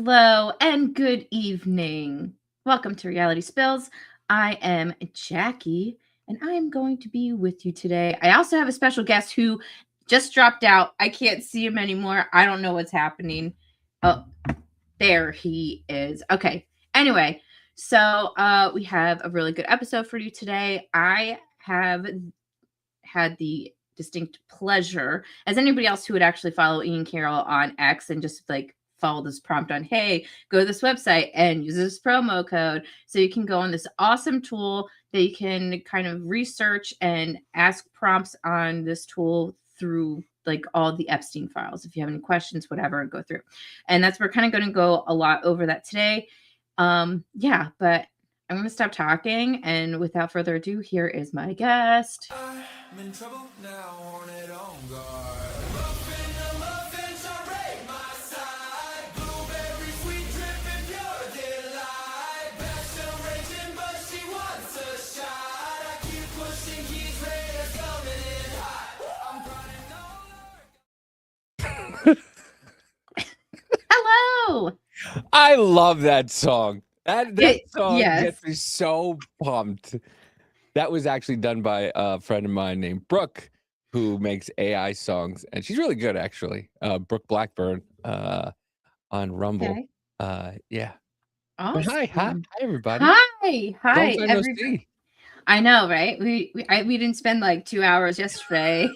Hello and good evening. Welcome to Reality Spills. I am Jackie and I am going to be with you today. I also have a special guest who just dropped out. I can't see him anymore. I don't know what's happening. Oh, there he is. Okay. Anyway, so we have a really good episode for you today. I have had the distinct pleasure, as anybody else who would actually follow Ian Carroll on X and just like follow this prompt on, hey, go to this website and use this promo code so you can go on this awesome tool that you can kind of research and ask prompts on this tool through like all the Epstein files. If you have any questions, whatever, go through. And that's, we're kind of going to go a lot over that today. Yeah, but I'm going to stop talking. And without further ado, here is my guest. I'm in trouble now, on it on guard. Muffin, the muffins are right my side. Blueberry sweet dripping pure delight. Passion raging, but she wants a shot. I keep pushing keys, Raiders coming in hot. I'm crying Hello. I love that song. That song yes. gets me so pumped. That was actually done by a friend of mine named Brooke, who makes AI songs, and she's really good, actually. Brooke Blackburn on Rumble. Okay. Yeah. Awesome. Hi, everybody. Hi, everybody. I know, right? We didn't spend like 2 hours yesterday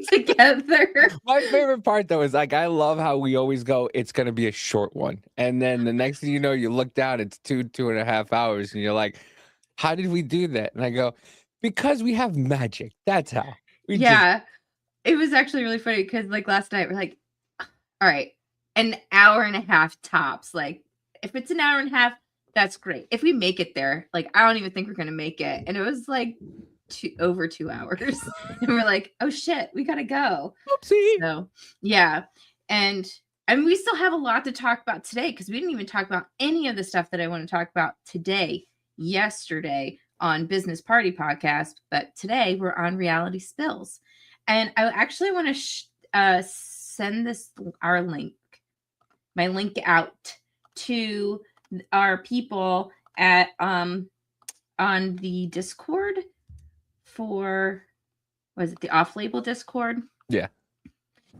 together. My favorite part, though, is like I love how we always go, it's going to be a short one. And then the next thing you know, you look down, it's 2.5 hours, and you're like, how did we do that? And I go, because we have magic. That's how. It was actually really funny because like last night we're like, all right, an hour and a half tops. Like if it's an hour and a half, that's great. If we make it there, like I don't even think we're gonna make it. And it was like over 2 hours. And we're like, oh shit, we gotta go. Oopsie. So yeah. And we still have a lot to talk about today because we didn't even talk about any of the stuff that I want to talk about today, yesterday on Business Party Podcast, but today we're on Reality Spills. And I actually want to send my link out to our people at on the Discord for, was it the off-label Discord? Yeah.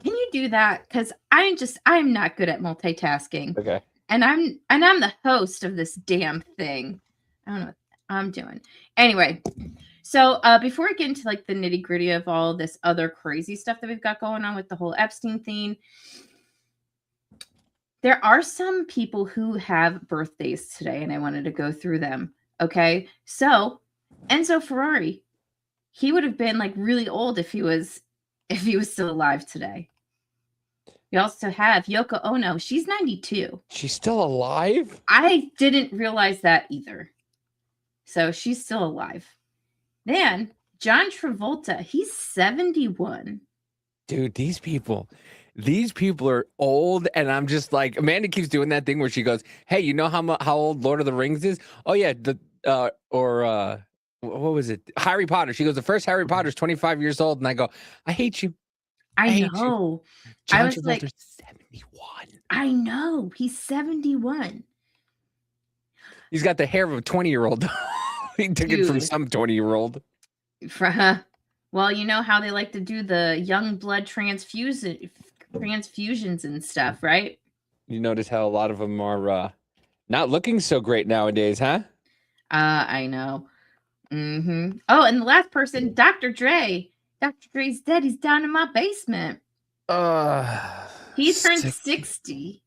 Can you do that? Because I'm not good at multitasking. Okay. And I'm the host of this damn thing. I don't know what I'm doing. Anyway, so before we get into like the nitty gritty of all this other crazy stuff that we've got going on with the whole Epstein thing, there are some people who have birthdays today, and I wanted to go through them. Okay, so Enzo Ferrari, he would have been like really old if he was still alive today. We also have Yoko Ono. She's 92. She's still alive? I didn't realize that either. So she's still alive. Then John Travolta, he's 71. Dude, these people are old, and I'm just like, Amanda keeps doing that thing where she goes, hey, you know how old Lord of the Rings is? Oh yeah, what was it? Harry Potter. She goes, the first Harry Potter's 25 years old, and I go, I hate you. I know. John Travolta's like 71. I know. He's 71. He's got the hair of a 20-year-old. He took it from some 20-year-old. Well, you know how they like to do the young blood transfusions and stuff, right? You notice how a lot of them are not looking so great nowadays, huh? I know. Mm-hmm. Oh, and the last person, Dr. Dre. Dr. Dre's dead. He's down in my basement. He turned 60.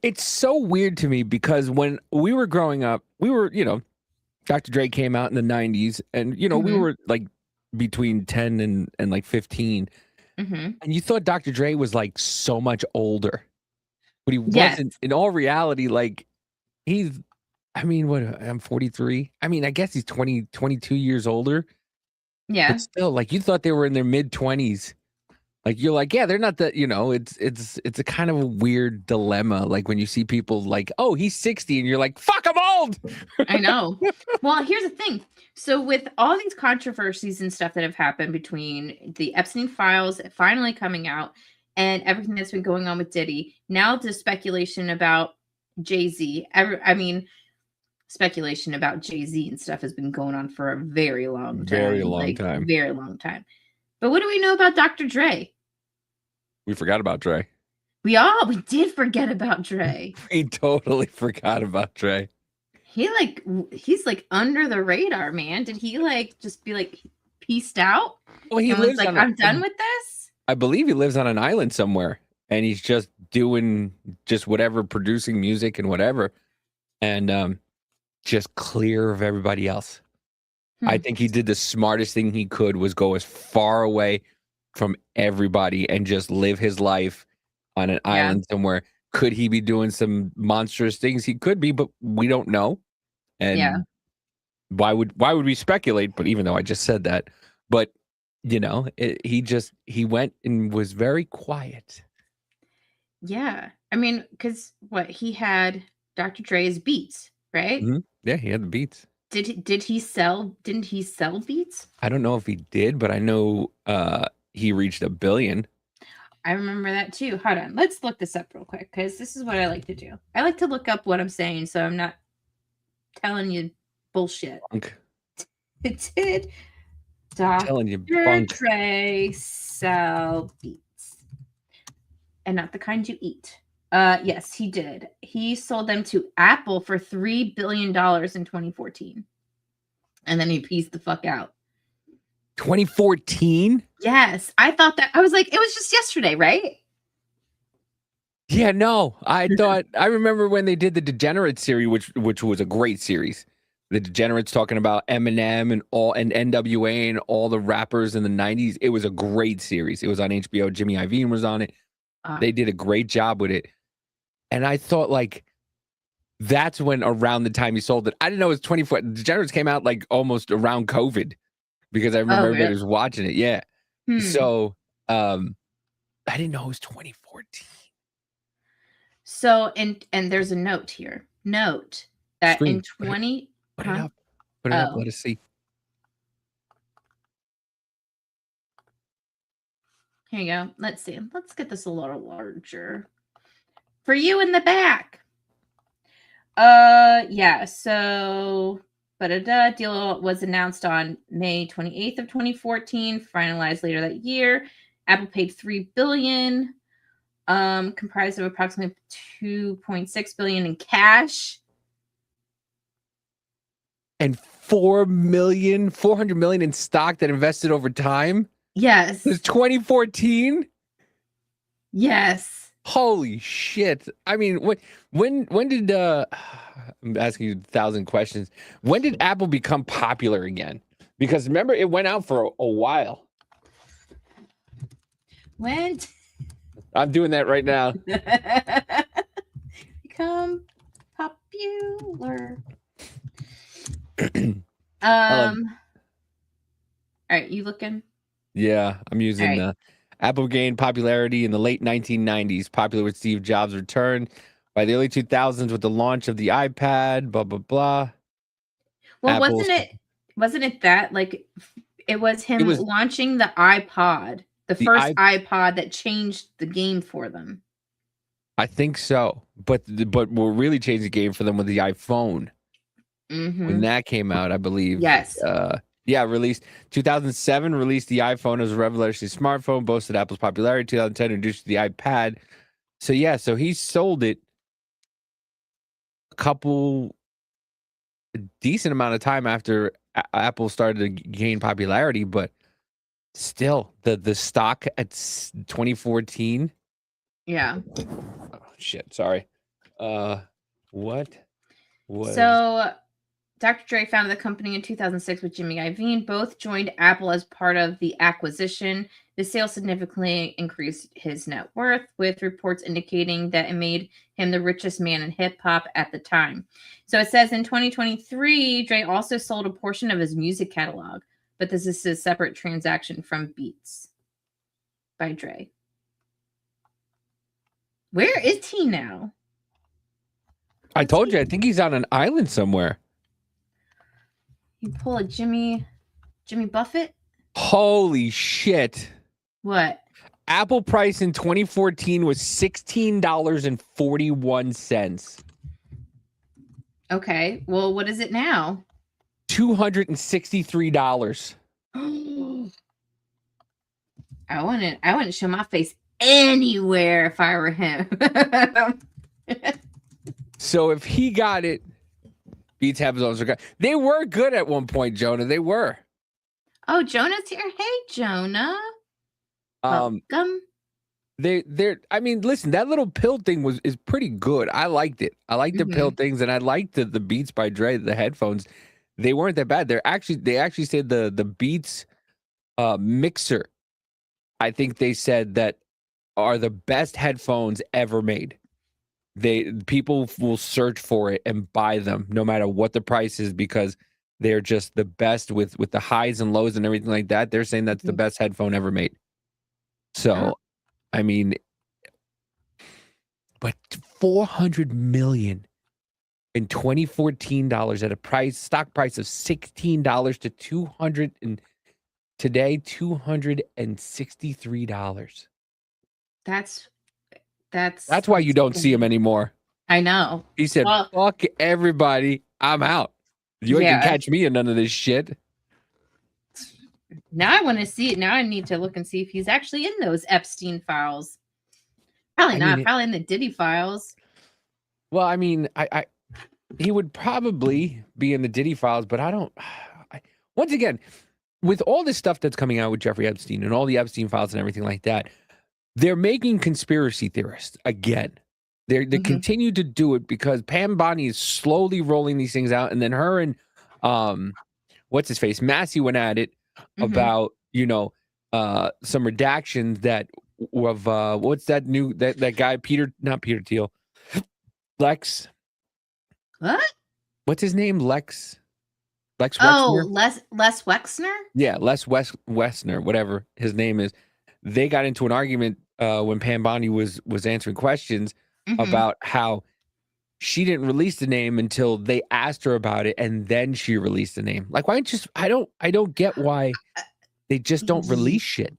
It's so weird to me because when we were growing up, we were, Dr. Dre came out in the 90s, and, we were like between 10 and like 15. Mm-hmm. And you thought Dr. Dre was like so much older, but he wasn't. In all reality, like I'm 43. I mean, I guess he's 22 years older. Yeah. But still, like, you thought they were in their mid-20s. Like, you're like, yeah, they're not that, it's a kind of a weird dilemma. Like when you see people like, oh, he's 60, and you're like, fuck, I'm old. I know. Well, here's the thing. So with all these controversies and stuff that have happened between the Epstein files finally coming out and everything that's been going on with Diddy. Now to speculation about Jay-Z. Speculation about Jay-Z and stuff has been going on for a very long time. Very long time. But what do we know about Dr. Dre? We forgot about Dre. We did forget about Dre. We totally forgot about Dre. He's like under the radar, man. Did he like just be like pieced out? Well, he lives like, I'm done with this. I believe he lives on an island somewhere, and he's just doing just whatever, producing music and whatever, and just clear of everybody else. I think he did the smartest thing he could, was go as far away from everybody and just live his life on an island somewhere. Could he be doing some monstrous things? He could be, but we don't know. And why would we speculate? But even though I just said that, but you know, he went and was very quiet. Yeah, I mean, because he had Dr. Dre's Beats, right? Mm-hmm. Yeah, he had the beats. Didn't he sell beats? I don't know if he did, but I know he reached 1 billion. I remember that too. Hold on. Let's look this up real quick, because this is what I like to do. I like to look up what I'm saying, so I'm not telling you bullshit. Did Dr. Dre sell beats? And not the kind you eat. Yes, he did. He sold them to Apple for $3 billion in 2014. And then he pieced the fuck out. 2014? Yes. I thought that. I was like, it was just yesterday, right? Yeah, no. I remember when they did the Degenerate series, which was a great series. The Degenerates, talking about Eminem and NWA and all the rappers in the 90s. It was a great series. It was on HBO. Jimmy Iovine was on it. They did a great job with it. And I thought, like, that's when around the time he sold it. I didn't know it was 24. Degenerates came out like almost around COVID, because I remember everybody was watching it. Yeah. So I didn't know it was 2014. So, and there's a note here. Note that in 20... Put it up. Put it up. Let us see. Here you go. Let's see. Let's get this a little larger. For you in the back. Yeah, so deal was announced on May 28th of 2014, finalized later that year. Apple paid $3 billion, comprised of approximately $2.6 billion in cash. And $400 million in stock that invested over time. Yes. It's 2014. Yes. Holy shit! I mean, when did I'm asking you 1,000 questions. When did Apple become popular again? Because remember, it went out for a while. When? I'm doing that right now. Become popular. All right, you looking? Yeah, I'm using Apple gained popularity in the late 1990s, popular with Steve Jobs' return. By the early 2000s, with the launch of the iPad, blah, blah, blah. Well, wasn't it that, like, it was him launching the iPod, the first iPod that changed the game for them. I think so. But what really changed the game for them was the iPhone. When that came out, I believe. Yes. Released 2007, released the iPhone as a revolutionary smartphone, boasted Apple's popularity. 2010, introduced the iPad. So he sold it a decent amount of time after Apple started to gain popularity, but still, the stock at 2014. Yeah. Oh, shit. Sorry. What? So Dr. Dre founded the company in 2006 with Jimmy Iovine. Both joined Apple as part of the acquisition. The sale significantly increased his net worth, with reports indicating that it made him the richest man in hip-hop at the time. So it says in 2023, Dre also sold a portion of his music catalog, but this is a separate transaction from Beats by Dre. Where is he now? I told you, I think he's on an island somewhere. You pull a Jimmy Buffett? Holy shit. What? Apple price in 2014 was $16.41. Okay. Well, what is it now? $263. I wouldn't show my face anywhere if I were him. So if he got it, Beats have his own. They were good at one point, Jonah. They were. Oh, Jonah's here. Hey, Jonah. Welcome. They're. I mean, listen, that little pill thing is pretty good. I liked it. I liked the pill things, and I liked the Beats by Dre, the headphones. They weren't that bad. They actually said the Beats mixer. I think they said that are the best headphones ever made. People will search for it and buy them no matter what the price is because they're just the best with the highs and lows and everything like that. They're saying that's the best headphone ever made. So, I mean, but $400 million in 2014 at a stock price of $16 to 200 and today $263. That's why you don't see him anymore. I know. He said, fuck everybody. I'm out. You ain't gonna catch me in none of this shit. Now I want to see it. Now I need to look and see if he's actually in those Epstein files. Probably not. Probably in the Diddy files. Well, I mean, he would probably be in the Diddy files, but once again, with all this stuff that's coming out with Jeffrey Epstein and all the Epstein files and everything like that, they're making conspiracy theorists again. They continue to do it because Pam Bondi is slowly rolling these things out, and then her and what's his face, Massey went at it about some redactions that of what's that new that guy not Peter Thiel, Lex. What? What's his name? Lex Wexner? Oh, Les Wexner? Yeah, Les Wexner, whatever his name is. They got into an argument when Pam Bondi was answering questions about how she didn't release the name until they asked her about it, and then she released the name. Like, why I don't get why they just don't release shit.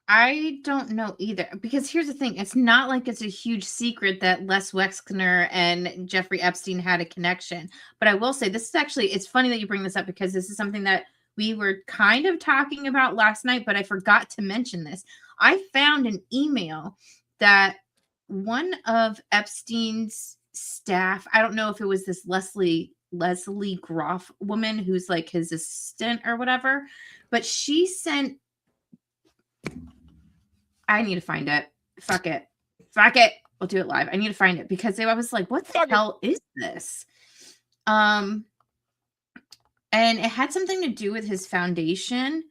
I don't know either, because here's the thing. It's not like it's a huge secret that Les Wexner and Jeffrey Epstein had a connection. But I will say this is actually, it's funny that you bring this up because this is something that we were kind of talking about last night, but I forgot to mention this. I found an email that one of Epstein's staff, I don't know if it was this Leslie Groff woman who's like his assistant or whatever, but she sent, I need to find it. Fuck it. We'll do it live. I need to find it because I was like, what the hell is this? And it had something to do with his foundation.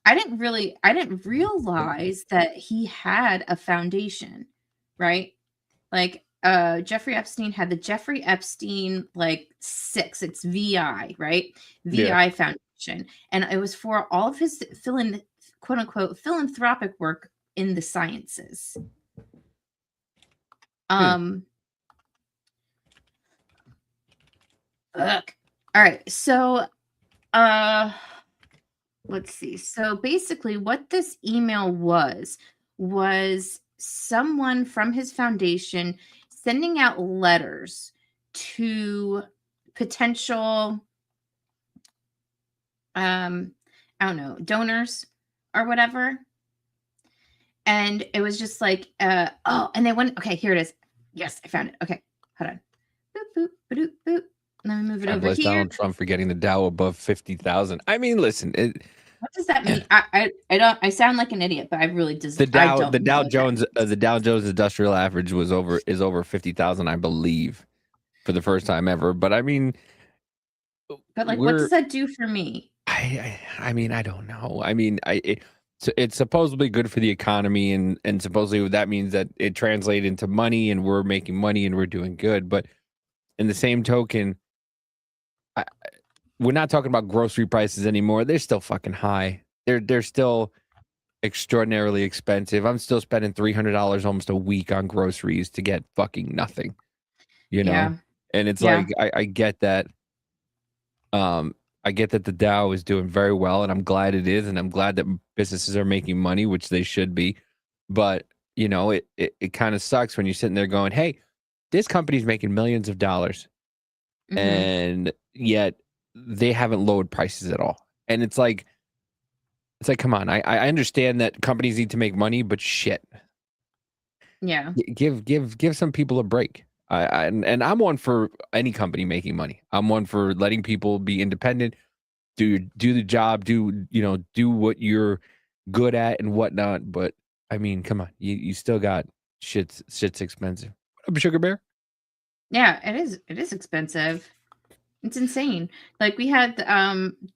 I didn't realize that he had a foundation, right? Like Jeffrey Epstein had the Jeffrey Epstein 6. It's VI, right? VI Foundation. And it was for all of his quote unquote philanthropic work in the sciences. Look. All right. So let's see. So basically what this email was someone from his foundation sending out letters to potential I don't know, donors or whatever. And it was just like, and they went, okay, here it is. Yes, I found it. Okay, hold on. Boop, boop, boop, boop. Let me move it over here. Donald Trump for getting the Dow above 50,000. I mean, listen. What does that mean? I sound like an idiot, but I really just the Dow Jones Industrial Average is over 50,000, I believe, for the first time ever. But I mean, what does that do for me? I mean, I don't know. I mean, it's supposedly good for the economy, and supposedly that means that it translates into money, and we're making money, and we're doing good. But in the same token, we're not talking about grocery prices anymore. They're still fucking high. They're still extraordinarily expensive. I'm still spending $300 almost a week on groceries to get fucking nothing. You know, and it's like I get that. I get that the Dow is doing very well, and I'm glad it is, and I'm glad that businesses are making money, which they should be. But it kind of sucks when you're sitting there going, "Hey, this company's making millions of dollars, and yet they haven't lowered prices at all." And it's like, come on. I understand that companies need to make money, but shit, Yeah. give some people a break. And I'm one for any company making money. I'm one for letting people be independent, do the job, do what you're good at and whatnot. But I mean, come on, you still got shit's expensive. What up, Sugar Bear? Yeah, it is expensive. It's insane. Like we had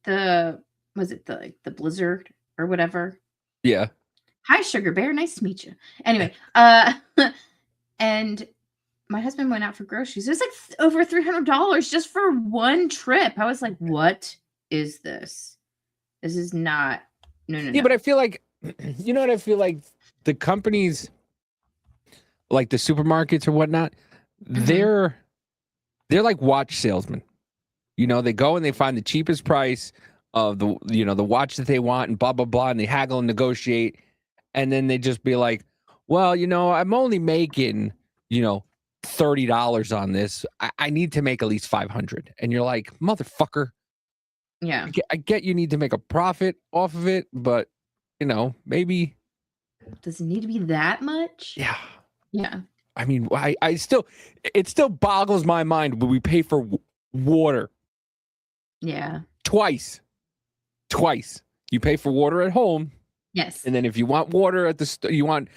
the was it the blizzard or whatever? Yeah. Hi, Sugar Bear. Nice to meet you. Anyway, and my husband went out for groceries. It was like over $300 just for one trip. I was like, "What is this? This is not no, no, Yeah, no." but I feel like you know what I feel like the companies like the supermarkets or whatnot, Mhm. they're like watch salesmen. They go and they find the cheapest price of the watch that they want and blah blah blah, and they haggle and negotiate, and then they just be like, well, I'm only making, you know, $30 on this. I need to make at least 500. And you're like, motherfucker, Yeah. I get you need to make a profit off of it, but maybe, Does it need to be that much? yeah. Yeah. I mean, it still boggles my mind when we pay for water Yeah. twice. You pay for water at home, Yes. and then if you want water at the you want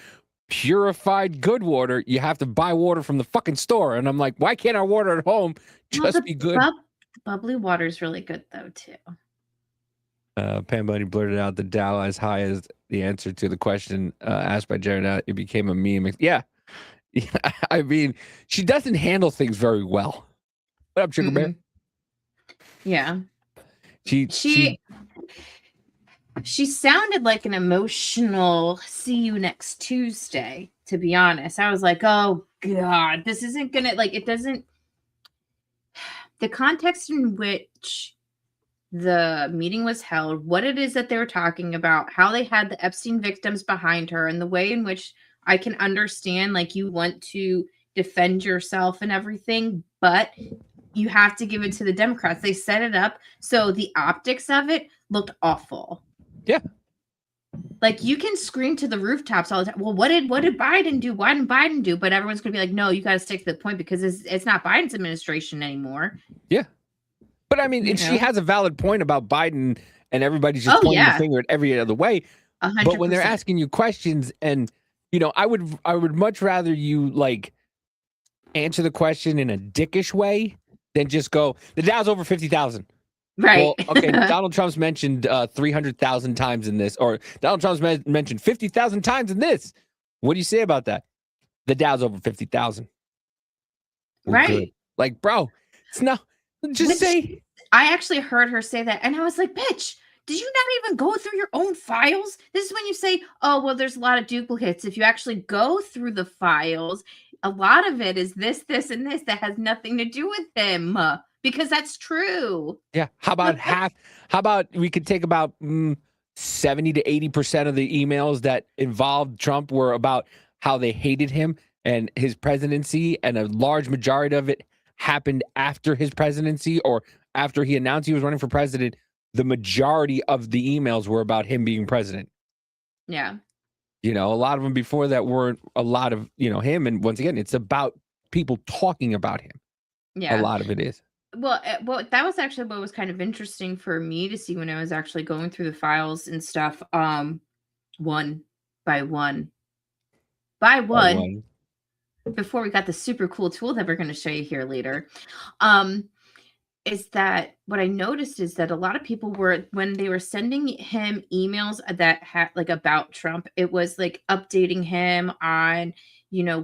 purified good water, you have to buy water from the fucking store. And I'm like, why can't our water at home Well, just be good? the bubbly water is really good though too. Pam Bunny blurted out the Dow as high as the answer to the question asked by Jared. It became a meme. Yeah. I mean, she doesn't handle things very well. What up, Sugar Bear? Mm-mm. Yeah. She She sounded like an emotional see you next Tuesday, to be honest. I was like, oh God, this isn't gonna like it doesn't the context in which the meeting was held, what it is that they were talking about, how they had the Epstein victims behind her, and the way in which I can understand like you want to defend yourself and everything, but you have to give it to the Democrats. They set it up so the optics of it looked awful. Yeah. Like you can scream to the rooftops all the time. Well, what did Biden do? Why didn't Biden do? But everyone's gonna be like, no, you got to stick to the point because it's not Biden's administration anymore. Yeah. But I mean, she has a valid point about Biden, and everybody's just pointing the finger at every other way. 100%. But when they're asking you questions, and I would much rather you like answer the question in a dickish way than just go, the Dow's over 50,000. Right. Well, okay, Donald Trump's mentioned 300,000 times in this, or Donald Trump's mentioned 50,000 times in this. What do you say about that? The Dow's over 50,000. Right. Good. Like, bro, it's not. Just say. I actually heard her say that, and I was like, bitch, did you not even go through your own files? This is when you say, oh, well, there's a lot of duplicates. If you actually go through the files, a lot of it is this, and this that has nothing to do with him. Because that's true. Yeah. How about half? How about we could take about 70 to 80% of the emails that involved Trump were about how they hated him and his presidency, and a large majority of it happened after his presidency or after he announced he was running for president. The majority of the emails were about him being president. Yeah. A lot of them before that weren't a lot of, him. And once again, it's about people talking about him. Yeah. A lot of it is. Well, that was actually what was kind of interesting for me to see when I was actually going through the files and stuff, one by one. Before we got the super cool tool that we're going to show you here later, is that what I noticed is that a lot of people were, when they were sending him emails that had like about Trump, it was like updating him on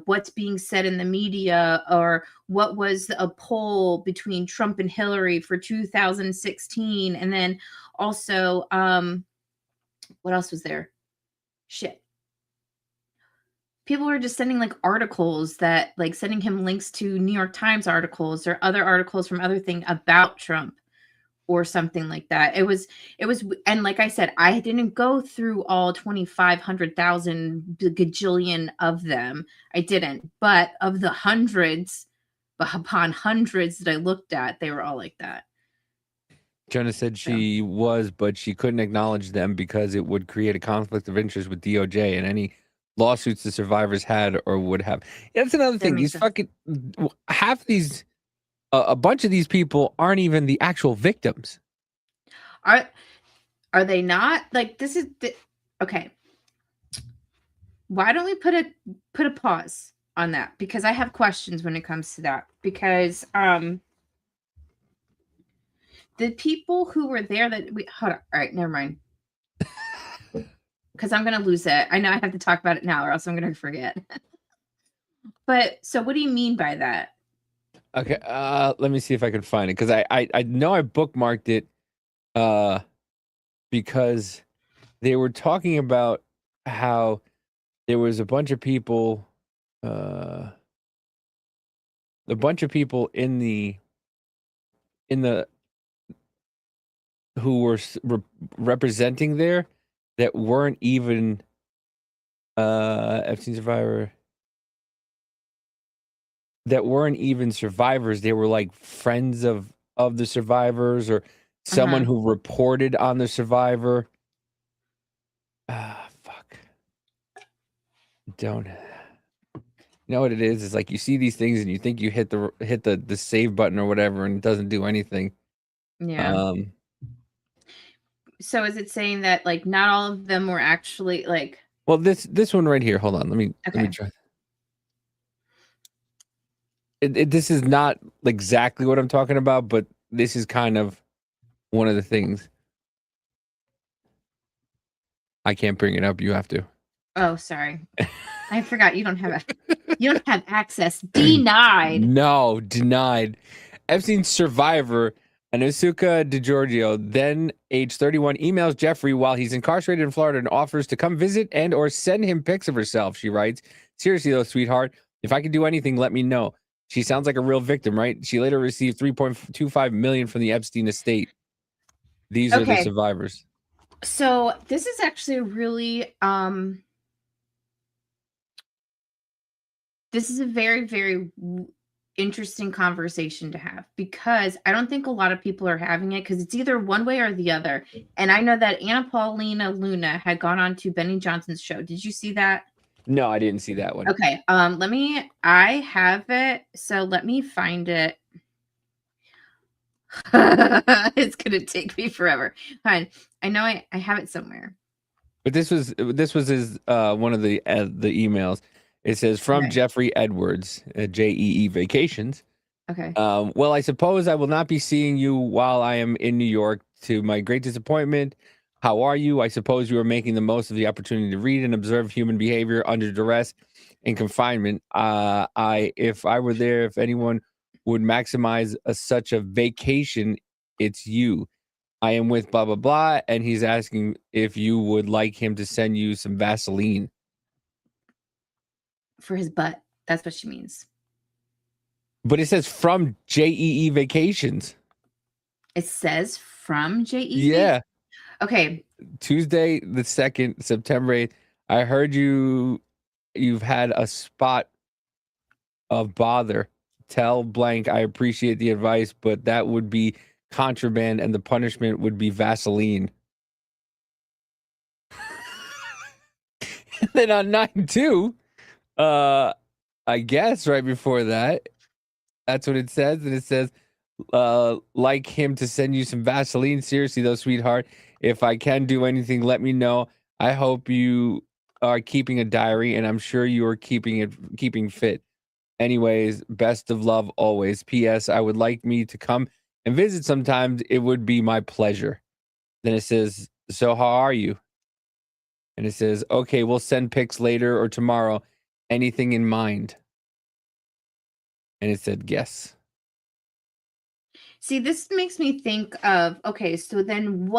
what's being said in the media, or what was a poll between Trump and Hillary for 2016. And then also, what else was there? Shit. People were just sending like articles that like sending him links to New York Times articles or other articles from other thing about Trump. or something like that. It was, and like I said, I didn't go through all 2,500,000 gajillion of them. I didn't, but of the hundreds, upon hundreds that I looked at, they were all like that. Jonah said So. she was, but she couldn't acknowledge them because it would create a conflict of interest with DOJ and any lawsuits the survivors had or would have. That's another thing. These fucking half these, a bunch of these people aren't even the actual victims. Are they not? Like, this is okay. Why don't we put a pause on that? Because I have questions when it comes to that. Because the people who were there that we hold on. All right, never mind. Because I'm gonna lose it. I know I have to talk about it now, or else I'm gonna forget. But so, what do you mean by that? Okay, let me see if I can find it because I know I bookmarked it, because they were talking about how there was a bunch of people, in the who were representing there that weren't even Epstein survivor. That weren't even survivors. They were like friends of the survivors or someone who reported on the survivor. Fuck. Don't. You know what it is? It's like you see these things and you think you hit the save button or whatever, and it doesn't do anything. Yeah. So is it saying that like not all of them were actually like? Well, this one right here. Hold on. Let me try. This is not exactly what I'm talking about, but this is kind of one of the things. I can't bring it up. You have to. Oh, sorry. I forgot you don't have access. Denied. No, denied. Epstein's survivor, Anusuka DeGiorgio, then age 31, emails Jeffrey while he's incarcerated in Florida and offers to come visit and or send him pics of herself. She writes, "Seriously though, sweetheart, if I can do anything, let me know." She sounds like a real victim, right? She later received $3.25 million from the Epstein estate. These are the survivors. So this is actually really this is a very, very interesting conversation to have because I don't think a lot of people are having it because it's either one way or the other. And I know that Anna Paulina Luna had gone on to Benny Johnson's show. Did you see that? No, I didn't see that one. Okay. I have it. So let me find it. It's gonna take me forever. Fine. I know I have it somewhere. But this was his one of the emails. It says from Jeffrey Edwards, JEE Vacations. Okay. Well, I suppose I will not be seeing you while I am in New York. To my great disappointment, how are you? I suppose you are making the most of the opportunity to read and observe human behavior under duress and confinement. If I were there, if anyone would maximize such a vacation, it's you. I am with blah, blah, blah. And he's asking if you would like him to send you some Vaseline. For his butt. That's what she means. But it says from JEE Vacations. It says from JEE? Yeah. Okay. Tuesday, the 2nd, September 8th. I heard you've had a spot of bother. Tell blank, I appreciate the advice, but that would be contraband and the punishment would be Vaseline. And then on 9/2, I guess right before that, that's what it says. And it says, like him to send you some Vaseline. Seriously though, sweetheart, if I can do anything, let me know. I hope you are keeping a diary, and I'm sure you are keeping fit. Anyways, best of love always. P.S. I would like me to come and visit sometimes. It would be my pleasure. Then it says, so how are you? And it says, okay, we'll send pics later or tomorrow. Anything in mind? And it said, yes. See, this makes me think of, okay, so then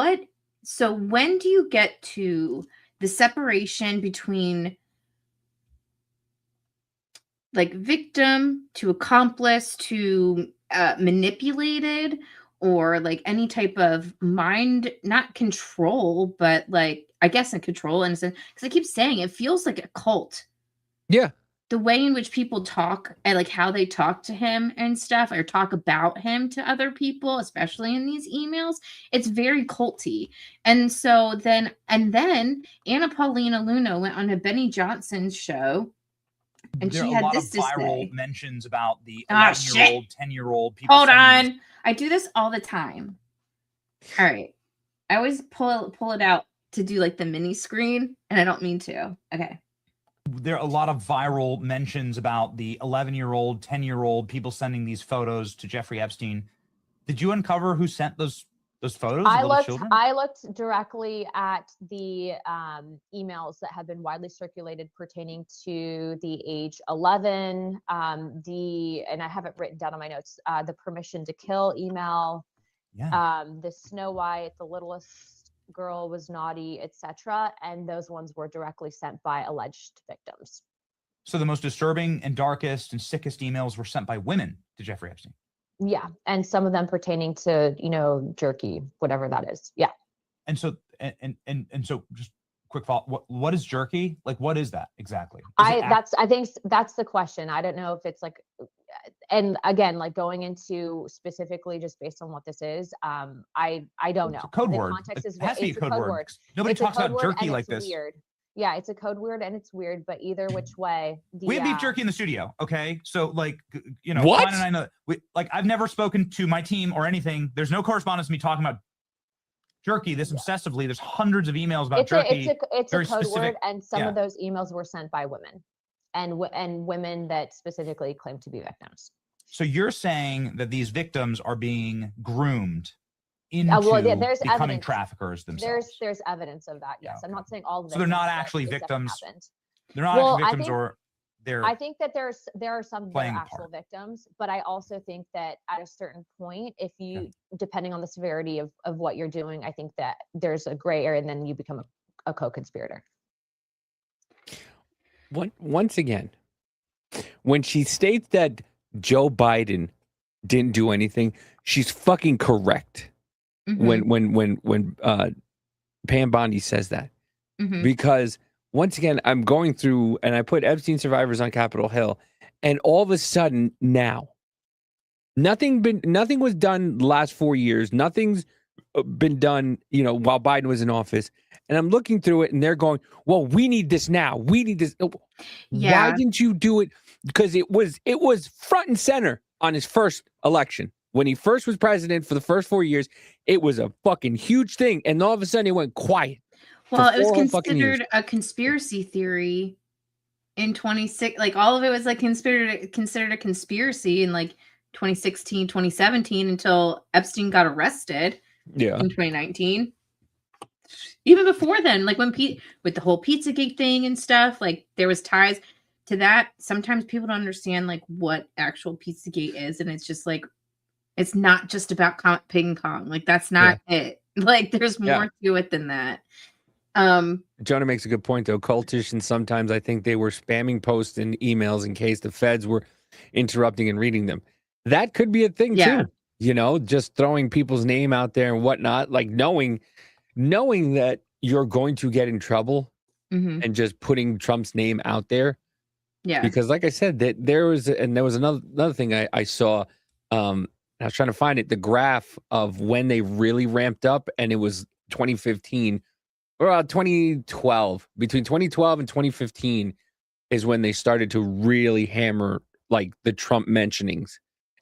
so when do you get to the separation between like victim to accomplice to manipulated, or like any type of mind, not control, but like I guess in control in a sense. Because I keep saying it feels like a cult. Yeah. The way in which people talk and like how they talk to him and stuff, or talk about him to other people, especially in these emails, it's very culty. And so then Anna Paulina Luna went on a Benny Johnson's show, and There are she a had lot of this to viral say. mentions about the Ah, 11-year-old, shit. 10-year-old people. Hold sending these- on. I do this all the time. All right. I always pull it out to do like the mini screen, and I don't mean to. Okay. There are a lot of viral mentions about the 11-year-old, 10-year-old people sending these photos to Jeffrey Epstein. Did you uncover who sent those photos of little children? I looked directly at the emails that have been widely circulated pertaining to the age 11, and I have it written down on my notes, the permission to kill email, Yeah. the Snow White, the littlest girl was naughty, etc. And those ones were directly sent by alleged victims. So the most disturbing and darkest and sickest emails were sent by women to Jeffrey Epstein. Yeah, and some of them pertaining to, jerky, whatever that is. Yeah. And so and so just quick follow. What is jerky? Like, what is that exactly? I think that's the question. I don't know if it's like, and again, like going into specifically just based on what this is, I don't know. It's a code The word. context It is has to be a code word. Nobody It's a talks code about word jerky and like it's this. weird. Yeah, it's a code word and it's weird, but either which way, We have beef jerky in the studio, okay? So like, What? Klein and I know, I've never spoken to my team or anything. There's no correspondence to me talking about jerky this obsessively. There's hundreds of emails about jerky. It's a very code specific- word, and some yeah. of those emails were sent by women, and women that specifically claim to be victims. So you're saying that these victims are being groomed into there's becoming evidence. traffickers themselves. There's evidence of that. Yes, Yeah, I'm okay. not saying all of the So they're not victims, but actually it definitely victims. happened. They're not Well, actually I victims, think- or they're I think that there are some that playing are the actual part. victims, but I also think that at a certain point, if you, depending on the severity of what you're doing, I think that there's a gray area, and then you become a co-conspirator. Once again, when she states that Joe Biden didn't do anything, she's fucking correct. Mhm. When Pam Bondi says that, Mhm. because once again, I'm going through and I put Epstein survivors on Capitol Hill, and all of a sudden now, nothing was done the last 4 years. Nothing's been done, while Biden was in office. And I'm looking through it, and they're going, "Well, we need this now. We need this." Why Yeah. didn't you do it? Because it was front and center on his first election. When he first was president for the first 4 years, it was a fucking huge thing. And all of a sudden it went quiet. Well, it was 4 whole fucking years. considered a conspiracy theory in 26, like all of it was like considered a conspiracy in like 2016, 2017 until Epstein got arrested Yeah. in 2019. Even before then, like when with the whole Pizzagate thing and stuff, like there was ties to that. Sometimes people don't understand like what actual Pizzagate is, and it's just like it's not just about ping pong. Like that's not it. Like there's more to it than that. Jonah makes a good point though. Cultish, sometimes I think they were spamming posts and emails in case the feds were interrupting and reading them. That could be a thing too. Just throwing people's name out there and whatnot, like knowing that you're going to get in trouble and just putting Trump's name out there. Yeah. Because like I said, that there was another thing I saw. I was trying to find it, the graph of when they really ramped up, and it was 2015 or 2012. Between 2012 and 2015 is when they started to really hammer like the Trump mentionings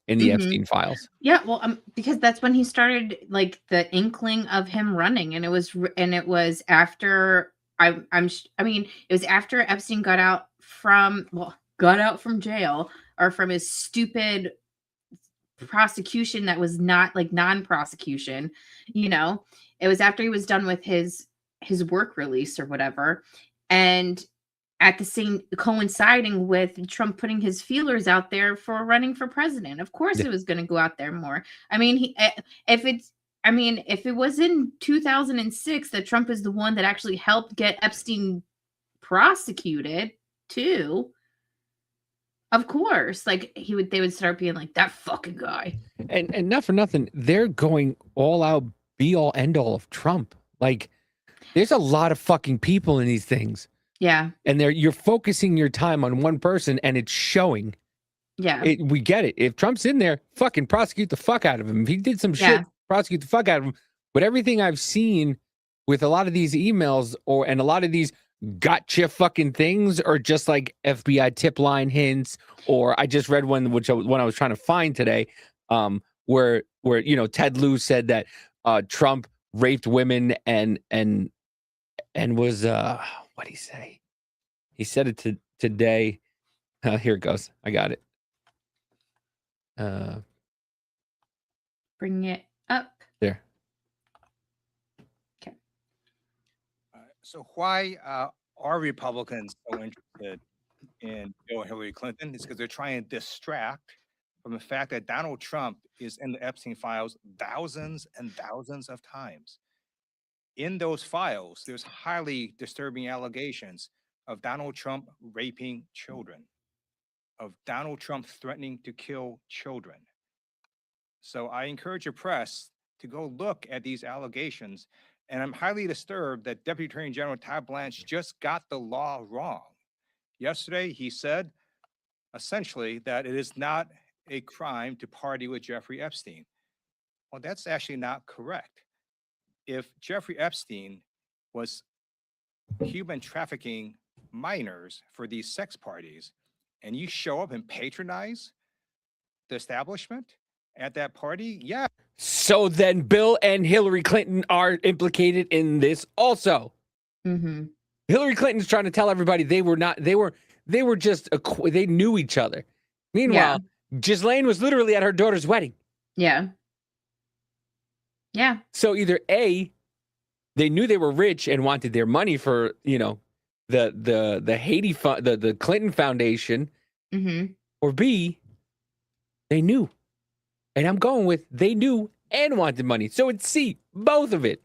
in the Epstein files. Yeah, well, because that's when he started like the inkling of him running, and it was after it was after Epstein got out from jail, or from his stupid prosecution that was not like non-prosecution. It was after he was done with his work release or whatever, and at the same coinciding with Trump putting his feelers out there for running for president. Of course it was going to go out there more. I mean, if it was in 2006 that Trump is the one that actually helped get Epstein prosecuted too, Of course. Like they would start being like, that fucking guy. And not for nothing, they're going all out, be all end all of Trump. Like, there's a lot of fucking people in these things. Yeah. And you're focusing your time on one person and it's showing. Yeah. We get it. If Trump's in there, fucking prosecute the fuck out of him. If he did some shit, prosecute the fuck out of him. But everything I've seen with a lot of these emails and a lot of these gotcha fucking things are just like FBI tip line hints, or I just read one I was trying to find today, where Ted Lieu said that Trump raped women and was what'd he say? He said it today. Here it goes. I got it. Bring it up. There. Okay. So why are Republicans so interested in Joe and Hillary Clinton? It's because they're trying to distract from the fact that Donald Trump is in the Epstein files thousands and thousands of times. In those files, there's highly disturbing allegations of Donald Trump raping children, of Donald Trump threatening to kill children. So I encourage your press to go look at these allegations. And I'm highly disturbed that Deputy Attorney General Todd Blanche just got the law wrong. Yesterday, he said essentially that it is not a crime to party with Jeffrey Epstein. Well, that's actually not correct. If Jeffrey Epstein was human trafficking minors for these sex parties, and you show up and patronize the establishment at that party, yeah. So then Bill and Hillary Clinton are implicated in this also. Mm-hmm. Hillary Clinton's trying to tell everybody they were just, they knew each other. Meanwhile, Ghislaine was literally at her daughter's wedding. Yeah. Yeah. So either A, they knew they were rich and wanted their money for, the Haiti the Clinton Foundation, Mm-hmm. or B, they knew. And I'm going with they knew and wanted money. So it's C, both of it.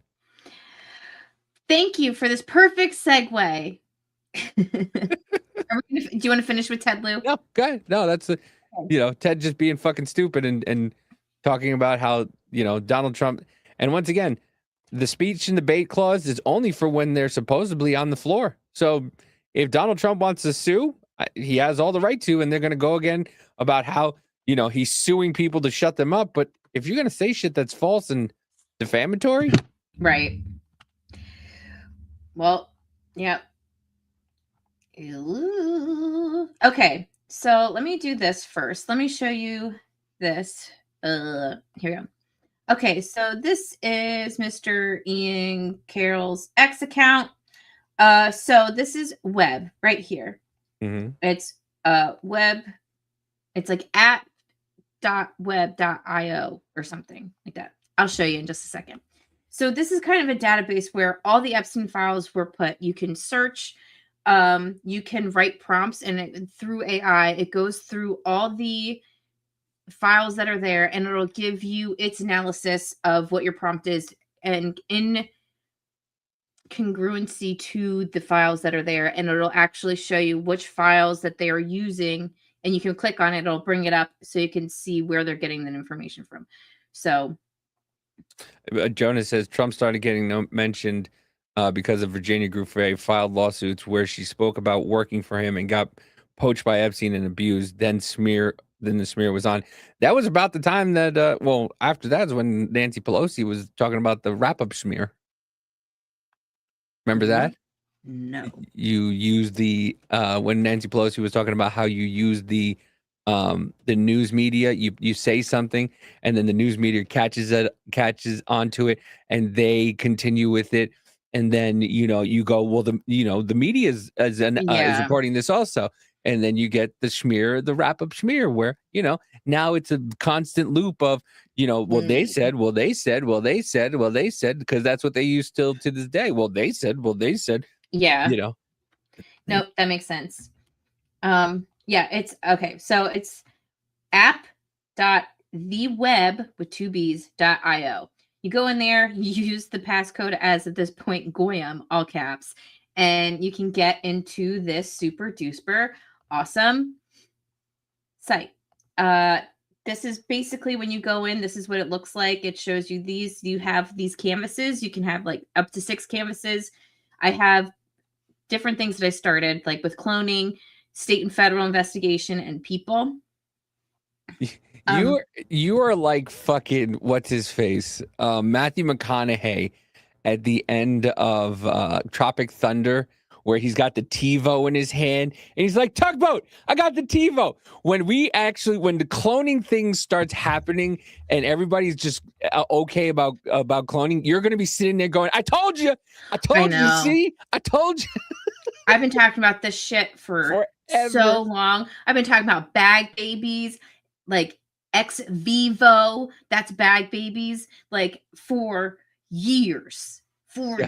Thank you for this perfect segue. Do you want to finish with Ted Lieu? No, go ahead. No, that's Ted just being fucking stupid and talking about how, Donald Trump. And once again, the speech and debate clause is only for when they're supposedly on the floor. So if Donald Trump wants to sue, he has all the right to, and they're going to go again about how, he's suing people to shut them up. But if you're going to say shit that's false and defamatory. Right. Well, yeah. Okay. So let me do this first. Let me show you this. Here we go. Okay. So this is Mr. Ian Carroll's X account. So this is Webb right here. Mm-hmm. It's Webb. It's like app.web.io or something like that. I'll show you in just a second. So this is kind of a database where all the Epstein files were put. You can search, you can write prompts, and through AI, it goes through all the files that are there, and it'll give you its analysis of what your prompt is, and in congruency to the files that are there, and it'll actually show you which files that they are using, and you can click on it, it'll bring it up so you can see where they're getting that information from. So Jonas says Trump started getting mentioned because of Virginia Giuffre filed lawsuits where she spoke about working for him and got poached by Epstein and abused. Then the smear was on. That was about the time that after that is when Nancy Pelosi was talking about the wrap-up smear. Remember that? no. You used the when Nancy Pelosi was talking about how you use the news media, you say something and then the news media catches onto it and they continue with it, and then you go, well, the media is reporting this also, and then you get the wrap-up smear where now it's a constant loop of they said, because that's what they use still to this day. They said Yeah. Nope, that makes sense. Yeah, it's okay. So it's app.theweb with 2 B's.io. You go in there, you use the passcode as at this point Goyam, all caps, and you can get into this super duper awesome site. This is basically when you go in, this is what it looks like. It shows you these. You have these canvases. You can have like up to 6 canvases. I have different things that I started, like with cloning, state and federal investigation, and people. You are like fucking what's his face, Matthew McConaughey at the end of Tropic Thunder, where he's got the TiVo in his hand and he's like, "Tugboat, I got the TiVo." When the cloning thing starts happening and everybody's just okay about cloning, you're gonna be sitting there going, "I told you, see, I told you." I've been talking about this shit for so long. I've been talking about bag babies, like ex vivo, that's bag babies, like for years.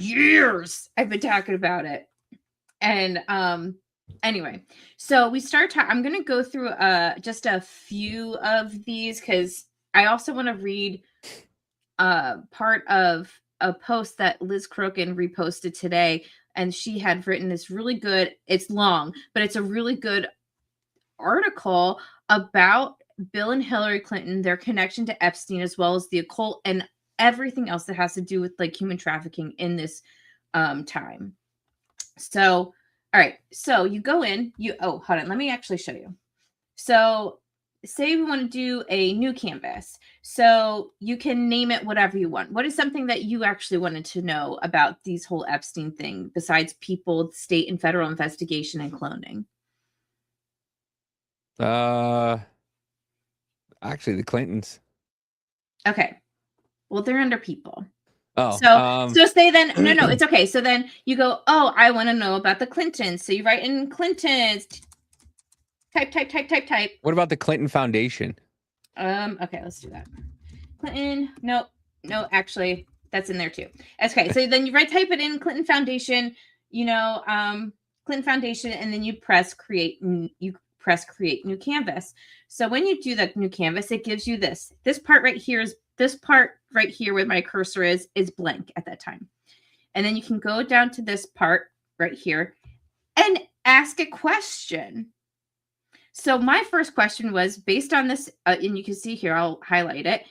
Years I've been talking about it. And anyway, so we start I'm going to go through just a few of these because I also want to read part of a post that Liz Crokin reposted today, and she had written this really good, it's long, but it's a really good article about Bill and Hillary Clinton, their connection to Epstein, as well as the occult and everything else that has to do with like human trafficking in this time. So, all right. So you go in, hold on. Let me actually show you. So say we want to do a new canvas. So you can name it whatever you want. What is something that you actually wanted to know about these whole Epstein thing besides people, state and federal investigation and cloning? Actually the Clintons. Okay. Well, they're under people. Oh, so say then, no, it's okay. So then you go, oh, I want to know about the Clintons. So you write in Clintons, type. What about the Clinton Foundation? Okay, let's do that. Clinton, no, actually, that's in there too. Okay, so then you type it in Clinton Foundation, Clinton Foundation, and then you press create new canvas. So when you do the new canvas, it gives you this part right here where my cursor is blank at that time. And then you can go down to this part right here and ask a question. So my first question was based on this, and you can see here, I'll highlight it.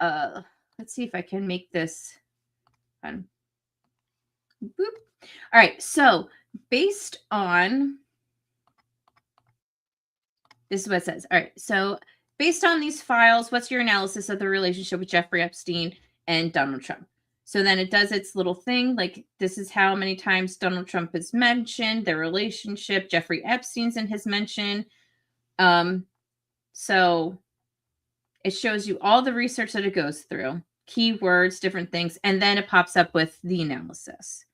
Let's see if I can make this fun. Boop. All right, so based on, this is what it says. All right, so based on these files, what's your analysis of the relationship with Jeffrey Epstein and Donald Trump? So then it does its little thing, like this is how many times Donald Trump is mentioned, their relationship, Jeffrey Epstein's in his mention. So it shows you all the research that it goes through, keywords, different things, and then it pops up with the analysis,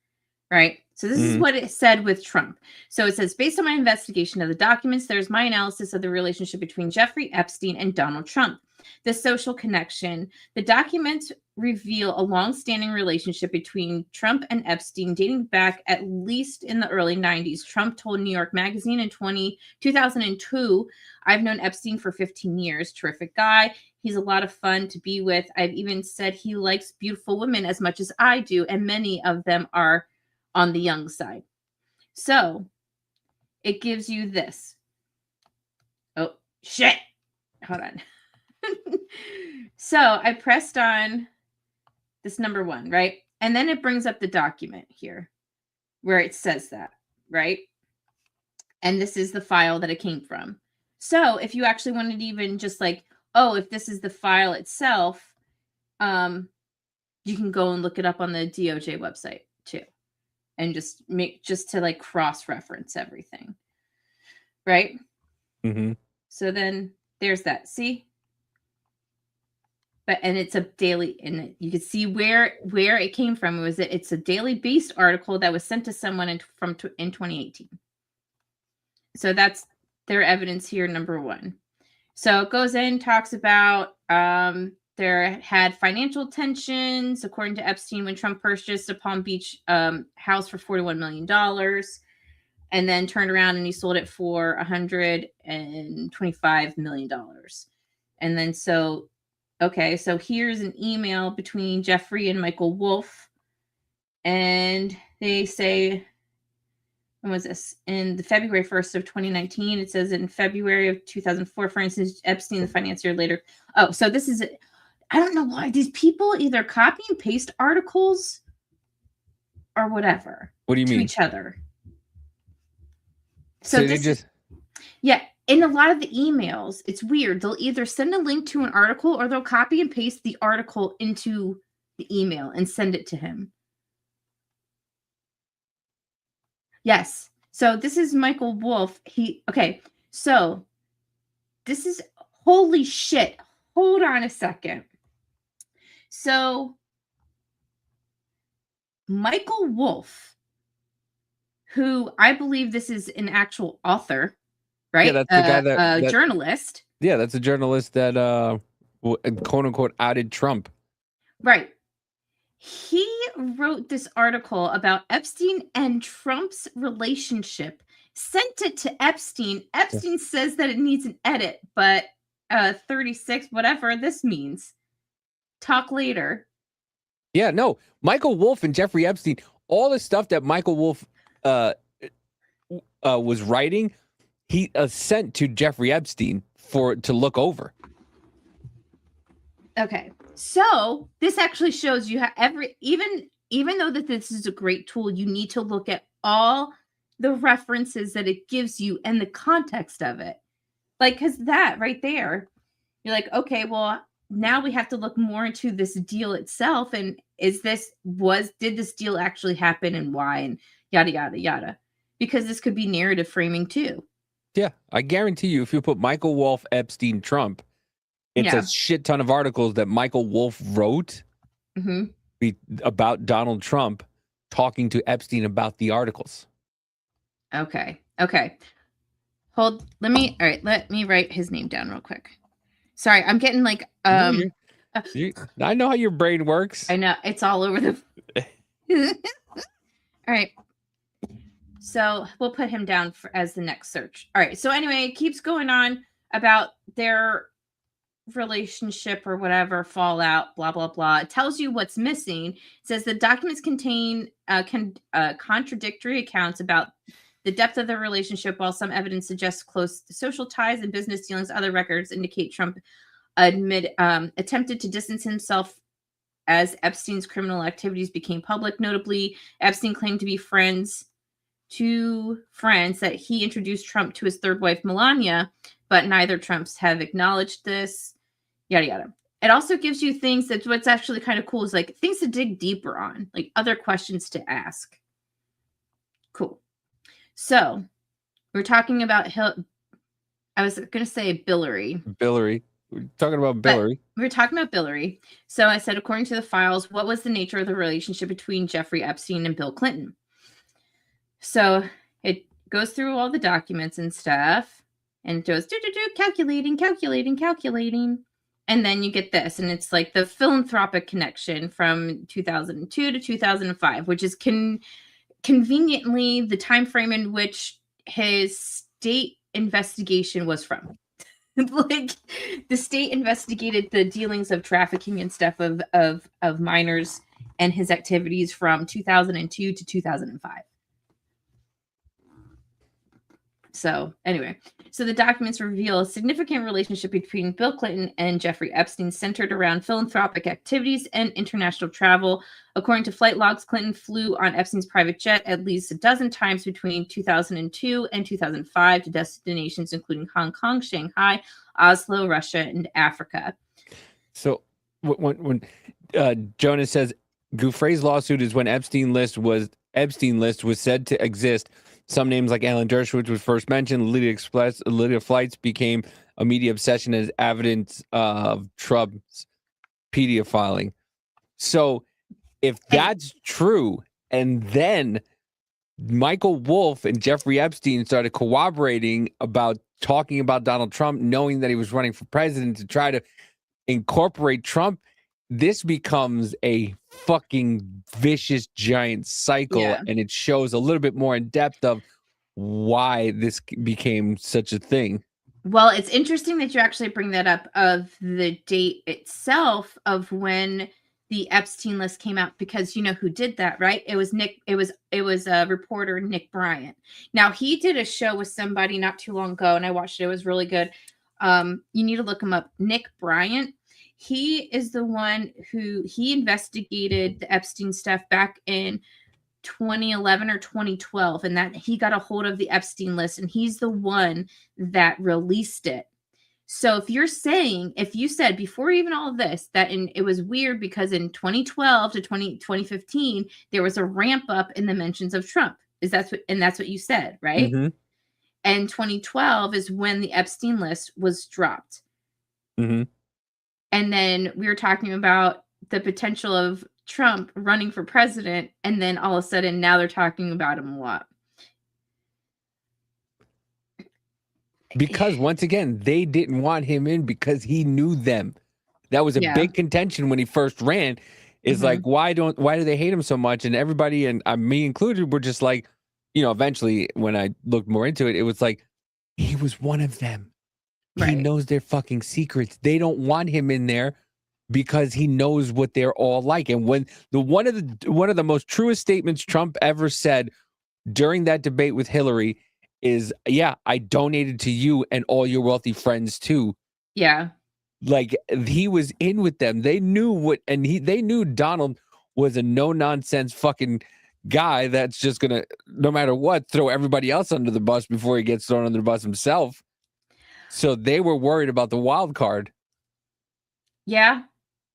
right? So this is what it said with Trump. So it says, based on my investigation of the documents, there's my analysis of the relationship between Jeffrey Epstein and Donald Trump. The social connection. The documents reveal a long-standing relationship between Trump and Epstein dating back at least in the early 90s. Trump told New York Magazine in 2002, I've known Epstein for 15 years. Terrific guy. He's a lot of fun to be with. I've even said he likes beautiful women as much as I do, and many of them are on the young side. So it gives you this. Oh, shit. Hold on. So I pressed on this number 1, right? And then it brings up the document here where it says that, right? And this is the file that it came from. So if you actually wanted to even just like, oh, if this is the file itself, you can go and look it up on the DOJ website too. And just to like cross-reference everything. Right? Mm-hmm. So then there's that. See? And it's a daily, and you can see where it came from. It's a daily based article that was sent to someone in 2018. So that's their evidence here, number 1. So it goes in, talks about there had financial tensions, according to Epstein, when Trump purchased a Palm Beach house for $41 million, and then turned around and he sold it for $125 million. And then okay, so here's an email between Jeffrey and Michael Wolff, and they say, when was this? In the February 1st of 2019. It says in February of 2004, for instance, Epstein, the financier, later. Oh, so this is, I don't know why these people either copy and paste articles or whatever. What do you to mean? each other. So So they this just yeah, in a lot of the emails, it's weird. They'll either send a link to an article or they'll copy and paste the article into the email and send it to him. Yes. So this is Michael Wolff. So this is holy shit. Hold on a second. So Michael Wolff, who I believe this is an actual author, right? Yeah, that's the guy that journalist. Yeah, that's a journalist that quote unquote outed Trump. Right. He wrote this article about Epstein and Trump's relationship, sent it to Epstein. Epstein says that it needs an edit, but 36, whatever this means. Talk later. Yeah, no, Michael Wolff and Jeffrey Epstein, all the stuff that Michael Wolff was writing, he sent to Jeffrey Epstein to look over. Okay. So this actually shows you how even though that this is a great tool, you need to look at all the references that it gives you and the context of it. Like, because that right there, you're like, okay, well, now we have to look more into this deal itself. And did this deal actually happen and why and yada, yada, yada. Because this could be narrative framing too. Yeah, I guarantee you, if you put Michael Wolff, Epstein, Trump, it's a shit ton of articles that Michael Wolff wrote about Donald Trump talking to Epstein about the articles. Okay. Let me write his name down real quick. Sorry, I'm getting like I know how your brain works. I know it's all over the all right. So we'll put him down as the next search. All right. So anyway, it keeps going on about their relationship or whatever, fallout, blah, blah, blah. It tells you what's missing. It says the documents contain contradictory accounts about the depth of the relationship, while some evidence suggests close social ties and business dealings. Other records indicate Trump attempted to distance himself as Epstein's criminal activities became public. Notably, Epstein claimed to be friends that he introduced Trump to his third wife, Melania, but neither Trumps have acknowledged this, yada, yada. It also gives you things that what's actually kind of cool is like things to dig deeper on, like other questions to ask. Cool. So we're talking about I was going to say Billary. We're talking about Billary. We're talking about Billary. So I said, according to the files, what was the nature of the relationship between Jeffrey Epstein and Bill Clinton? So it goes through all the documents and stuff, and it goes calculating. And then you get this, and it's like the philanthropic connection from 2002 to 2005, which is conveniently the time frame in which his state investigation was from. Like the state investigated the dealings of trafficking and stuff of minors and his activities from 2002 to 2005. So anyway, so the documents reveal a significant relationship between Bill Clinton and Jeffrey Epstein centered around philanthropic activities and international travel. According to flight logs, Clinton flew on Epstein's private jet at least a dozen times between 2002 and 2005 to destinations including Hong Kong, Shanghai, Oslo, Russia, and Africa. So when Jonas says Gouffre's lawsuit is when Epstein list was said to exist. Some names like Alan Dershowitz was first mentioned. Lydia Flights became a media obsession as evidence of Trump's pedophiling. So if that's true, and then Michael Wolff and Jeffrey Epstein started corroborating about talking about Donald Trump, knowing that he was running for president to try to incorporate Trump, this becomes a fucking vicious giant cycle, and it shows a little bit more in depth of why this became such a thing. Well, it's interesting that you actually bring that up of the date itself of when the Epstein list came out, because you know who did that, right? It was reporter Nick Bryant. Now, he did a show with somebody not too long ago, and I watched it. It was really good. You need to look him up. Nick Bryant. He is the one who investigated the Epstein stuff back in 2011 or 2012, and that he got a hold of the Epstein list, and he's the one that released it. So if you said before even all of this that it was weird because in 2012 to 2015 there was a ramp up in the mentions of Trump, that's what you said, right? Mm-hmm. And 2012 is when the Epstein list was dropped. Mm-hmm. And then we were talking about the potential of Trump running for president, and then all of a sudden now they're talking about him a lot. Because once again, they didn't want him in because he knew them. That was a big contention when he first ran. Is like, why do they hate him so much? And everybody, and me included, were just like, eventually when I looked more into it, it was like, he was one of them. Right. He knows their fucking secrets. They don't want him in there because he knows what they're all like. And when one of the most truest statements Trump ever said during that debate with Hillary is, yeah, I donated to you and all your wealthy friends too. Yeah. Like, he was in with them. They knew they knew Donald was a no-nonsense fucking guy that's just gonna, no matter what, throw everybody else under the bus before he gets thrown under the bus himself. So they were worried about the wild card. Yeah.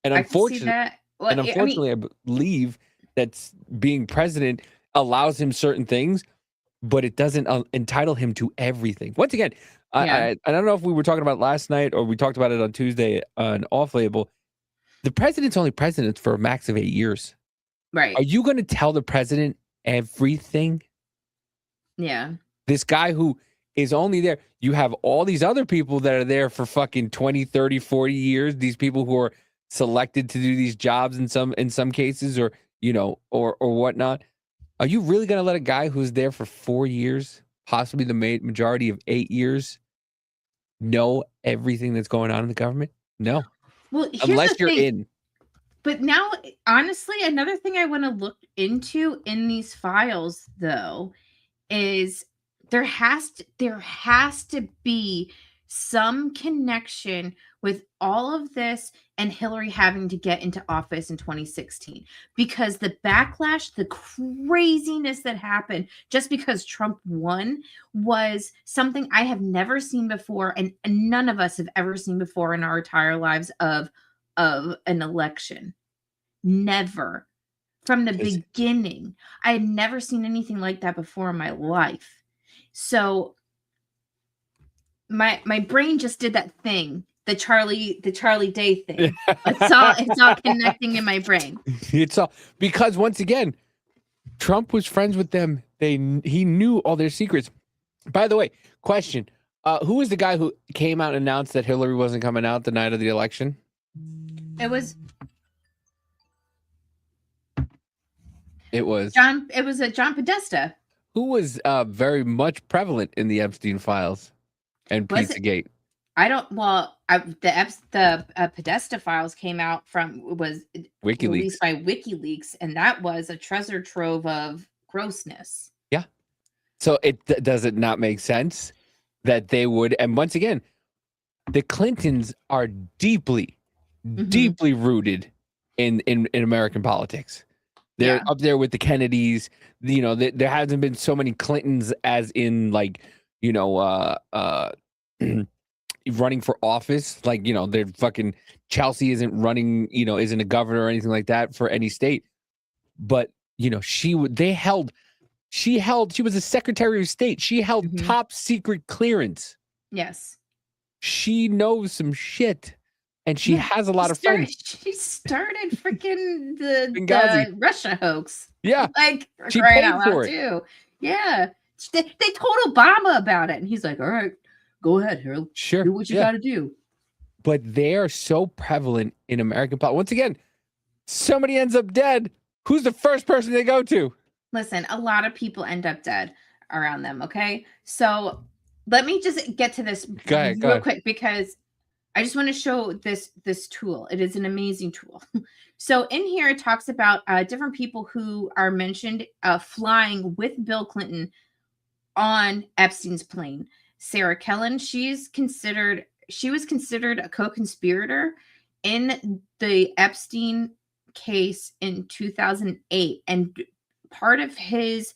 And unfortunately, I believe that being president allows him certain things, but it doesn't entitle him to everything. Once again, I don't know if we were talking about last night or we talked about it on Tuesday on Off Label. The president's only president for a max of 8 years. Right. Are you going to tell the president everything? Yeah. This guy who is only there. You have all these other people that are there for fucking 20, 30, 40 years. These people who are selected to do these jobs in some cases, or or whatnot. Are you really going to let a guy who's there for 4 years, possibly the majority of 8 years, know everything that's going on in the government? No. Well, unless you're in. But now, honestly, another thing I want to look into in these files, though, is there has to be some connection with all of this and Hillary having to get into office in 2016, because the backlash, the craziness that happened just because Trump won was something I have never seen before, and none of us have ever seen before in our entire lives of an election. Never. From the beginning. I had never seen anything like that before in my life. So my brain just did that thing, the Charlie Day thing. It's all connecting in my brain. It's all because, once again, Trump was friends with them. He knew all their secrets. By the way, question: who was the guy who came out and announced that Hillary wasn't coming out the night of the election? It was John. It was John Podesta, who was very much prevalent in the Epstein files and Pizzagate. The Podesta files came out was WikiLeaks, released by WikiLeaks, and that was a treasure trove of grossness. Yeah. So does it not make sense that they would? And once again, the Clintons are deeply rooted in American politics. They're up there with the Kennedys. There hasn't been so many Clintons as in, like, running for office. Like, they're fucking Chelsea isn't running, isn't a governor or anything like that for any state. But, she was a Secretary of State. She held top secret clearance. Yes. She knows some shit. And she has a lot of friends. She started freaking the Russia hoax. Yeah. Like, she paid out for loud it. Too. Yeah. They told Obama about it. And he's like, all right, go ahead, Harold. Sure. Do what you got to do. But they are so prevalent in American politics. Once again, somebody ends up dead. Who's the first person they go to? Listen, a lot of people end up dead around them. Okay. So let me just get to this real quick, because I just want to show this tool. It is an amazing tool. So in here, it talks about different people who are mentioned flying with Bill Clinton on Epstein's plane. Sarah Kellen, she was considered a co-conspirator in the Epstein case in 2008. And part of his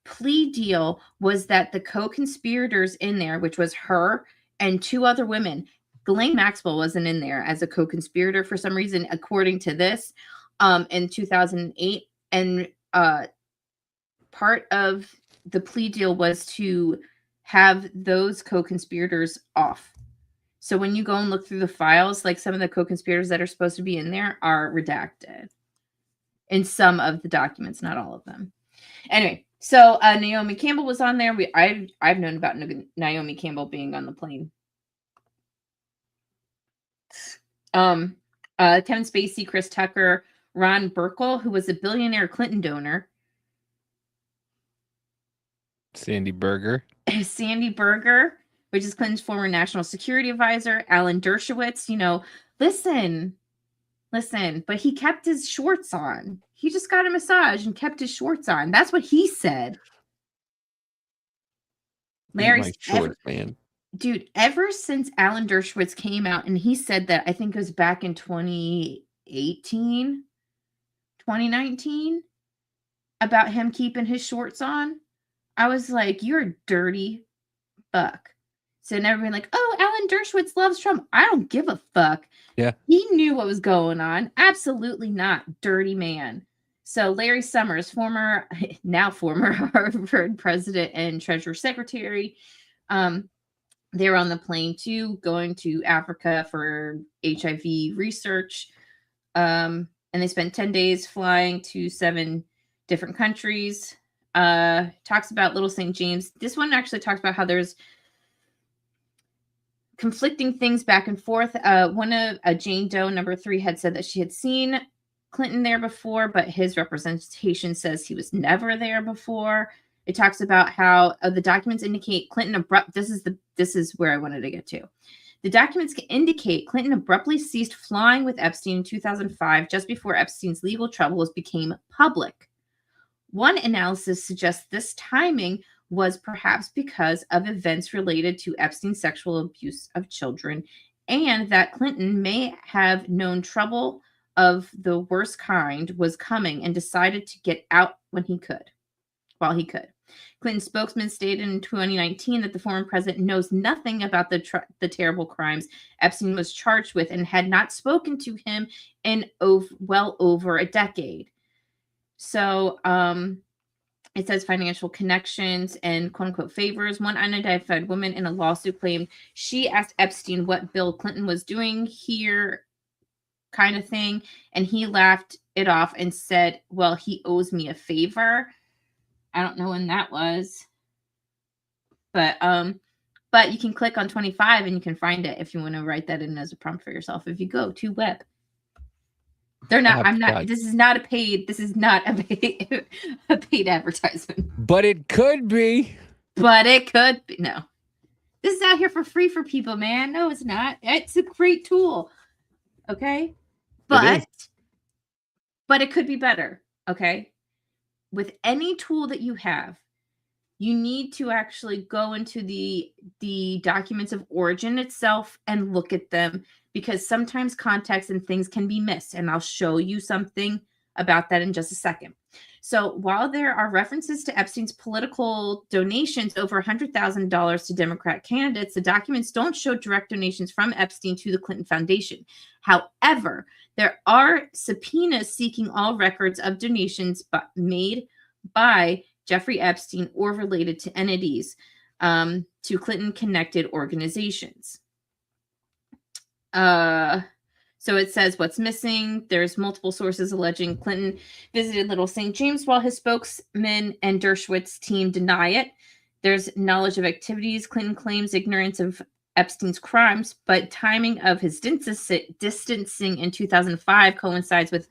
plea deal was that the co-conspirators in there, which was her and two other women, Ghislaine Maxwell wasn't in there as a co-conspirator for some reason, according to this, in 2008. And part of the plea deal was to have those co-conspirators off. So when you go and look through the files, like some of the co-conspirators that are supposed to be in there are redacted in some of the documents, not all of them. Anyway, so Naomi Campbell was on there. I've known about Naomi Campbell being on the plane. Kevin Spacey, Chris Tucker, Ron Burkle, who was a billionaire Clinton donor. Sandy Berger, which is Clinton's former national security advisor. Alan Dershowitz, listen, but he kept his shorts on. He just got a massage and kept his shorts on. That's what he said. Larry, shorts, man. Dude, ever since Alan Dershowitz came out and he said that, I think it was back in 2018, 2019, about him keeping his shorts on, I was like, you're a dirty fuck. So never been like, oh, Alan Dershowitz loves Trump. I don't give a fuck. Yeah. He knew what was going on. Absolutely not. Dirty man. So Larry Summers, now former Harvard president and Treasury Secretary, they were on the plane too, going to Africa for HIV research. And they spent 10 days flying to 7 different countries. Talks about Little St. James. This one actually talks about how there's conflicting things back and forth. One of Jane Doe, number 3, had said that she had seen Clinton there before, but his representation says he was never there before. It talks about how the documents indicate Clinton this is where I wanted to get to. The documents indicate Clinton abruptly ceased flying with Epstein in 2005, just before Epstein's legal troubles became public. One analysis suggests this timing was perhaps because of events related to Epstein's sexual abuse of children, and that Clinton may have known trouble of the worst kind was coming and decided to get out while he could. Clinton's spokesman stated in 2019 that the former president knows nothing about the terrible crimes Epstein was charged with and had not spoken to him in well over a decade. So it says financial connections and quote-unquote favors. One unidentified woman in a lawsuit claimed she asked Epstein what Bill Clinton was doing here, kind of thing, and he laughed it off and said, well, he owes me a favor. I don't know when that was. But you can click on 25 and you can find it if you want to write that in as a prompt for yourself. If you go to Webb. They're not, this is not a paid advertisement. But it could be. No. This is out here for free for people, man. No, it's not. It's a great tool. Okay? But it could be better. Okay? With any tool that you have, you need to actually go into the documents of origin itself and look at them, because sometimes context and things can be missed. And I'll show you something about that in just a second. So while there are references to Epstein's political donations over $100,000 to Democrat candidates, the documents don't show direct donations from Epstein to the Clinton Foundation. However, there are subpoenas seeking all records of donations made by Jeffrey Epstein or related to entities to Clinton-connected organizations. So it says what's missing. There's multiple sources alleging Clinton visited Little St. James, while his spokesman and Dershowitz team deny it. There's knowledge of activities. Clinton claims ignorance of Epstein's crimes, but timing of his distancing in 2005 coincides with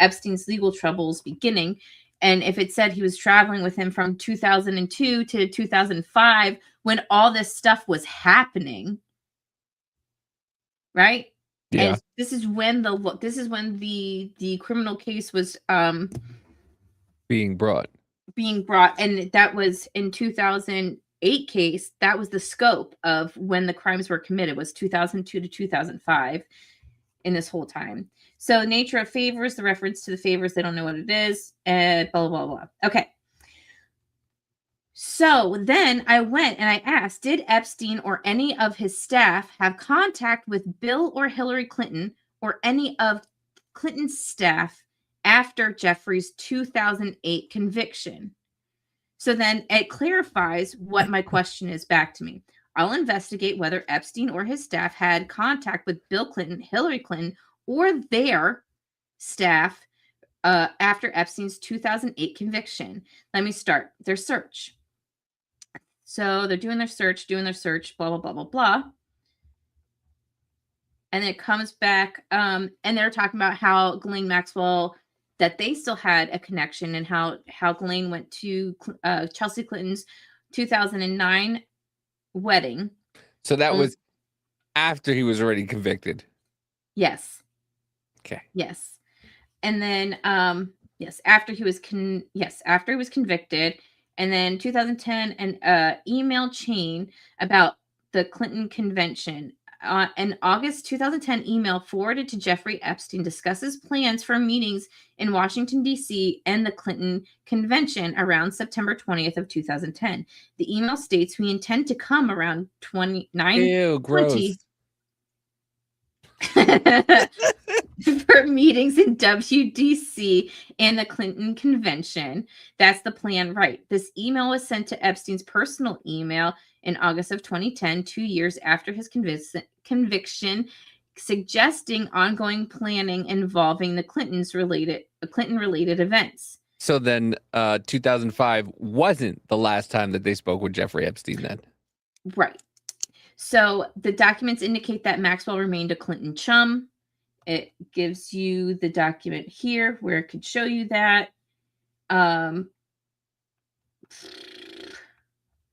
Epstein's legal troubles beginning. And if it said he was traveling with him from 2002 to 2005, when all this stuff was happening, right? Yeah. And this is when the criminal case was Being brought. and that was in 2008 case. That was the scope of when the crimes were committed, was 2002 to 2005 in this whole time. So nature of favors, the reference to the favors, they don't know what it is, blah, blah, blah, blah. Okay. So then I went and I asked, did Epstein or any of his staff have contact with Bill or Hillary Clinton or any of Clinton's staff after Jeffrey's 2008 conviction? So then it clarifies what my question is back to me. I'll investigate whether Epstein or his staff had contact with Bill Clinton, Hillary Clinton, or their staff after Epstein's 2008 conviction. Let me start their search. So they're doing their search, blah, blah, blah, blah, blah. And then it comes back, and they're talking about how Ghislaine Maxwell, that they still had a connection, and how Ghislaine went to Chelsea Clinton's 2009 wedding. So that was after he was already convicted. Yes. Okay. Yes. And then, after he was convicted. And then 2010, an email chain about the Clinton convention. An August 2010 email forwarded to Jeffrey Epstein discusses plans for meetings in Washington, D.C. and the Clinton convention around September 20th of 2010. The email states, we intend to come around 29. Ew, gross. 20 for meetings in WDC and the Clinton convention. That's the plan, right? This email was sent to Epstein's personal email in August of 2010, 2 years after his conviction, suggesting ongoing planning involving the Clinton-related events. So then 2005 wasn't the last time that they spoke with Jeffrey Epstein then? Right. So the documents indicate that Maxwell remained a Clinton chum. It gives you the document here where it could show you that. And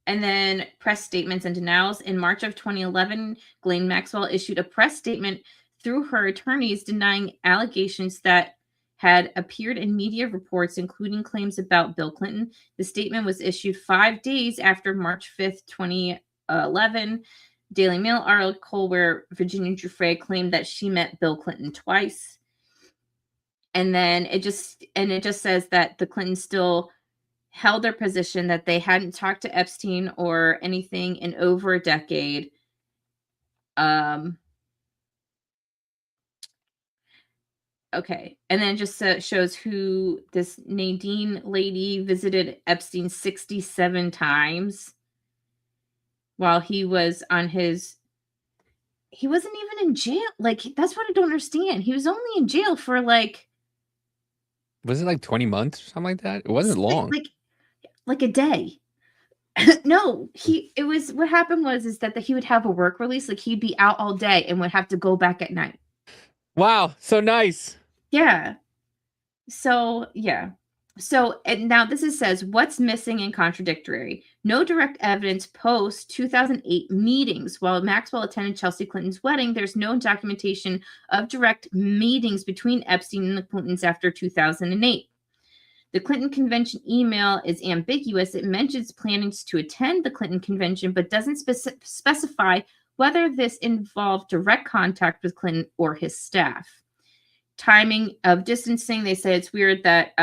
then press statements and denials. In March of 2011, Ghislaine Maxwell issued a press statement through her attorneys denying allegations that had appeared in media reports, including claims about Bill Clinton. The statement was issued 5 days after March 5th, 2011. Daily Mail article where Virginia Giuffre claimed that she met Bill Clinton twice. And then it just says that the Clintons still held their position that they hadn't talked to Epstein or anything in over a decade. Okay. And then it just shows who this Nadine lady visited Epstein 67 times. While he was on he wasn't even in jail. Like, that's what I don't understand. He was only in jail for was it like 20 months or something like that? It wasn't long. Like a day. No, what happened was that he would have a work release. Like, he'd be out all day and would have to go back at night. Wow. So nice. Yeah. So, yeah. So, and now this says, what's missing and contradictory? No direct evidence post 2008 meetings. While Maxwell attended Chelsea Clinton's wedding, there's no documentation of direct meetings between Epstein and the Clintons after 2008. The Clinton convention email is ambiguous. It mentions plannings to attend the Clinton convention, but doesn't specify whether this involved direct contact with Clinton or his staff. Timing of distancing, they say it's weird that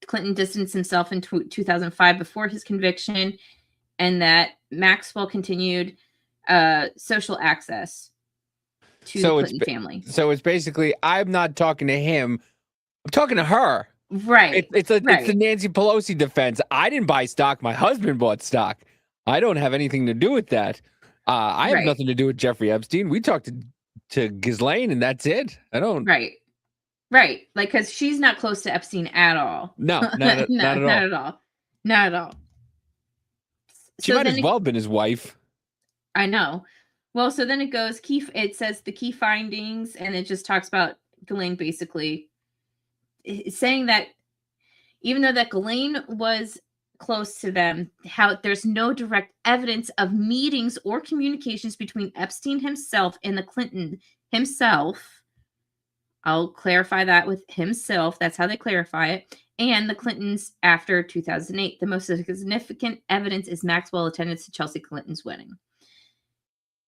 Clinton distanced himself in 2005 before his conviction, and that Maxwell continued social access to the Clinton family. So it's basically, I'm not talking to him, I'm talking to her. Right. It's the Nancy Pelosi defense. I didn't buy stock. My husband bought stock. I don't have anything to do with that. I have nothing to do with Jeffrey Epstein. We talked to Ghislaine, and that's it. I don't. Right. Like, because she's not close to Epstein at all. No, not at all. Not at all. She might as well have been his wife. I know. Well, so then it goes, it says the key findings, and it just talks about Ghislaine basically saying that even though that Ghislaine was close to them, how there's no direct evidence of meetings or communications between Epstein himself and the Clinton himself. I'll clarify that with himself. That's how they clarify it. And the Clintons after 2008. The most significant evidence is Maxwell's attendance to Chelsea Clinton's wedding.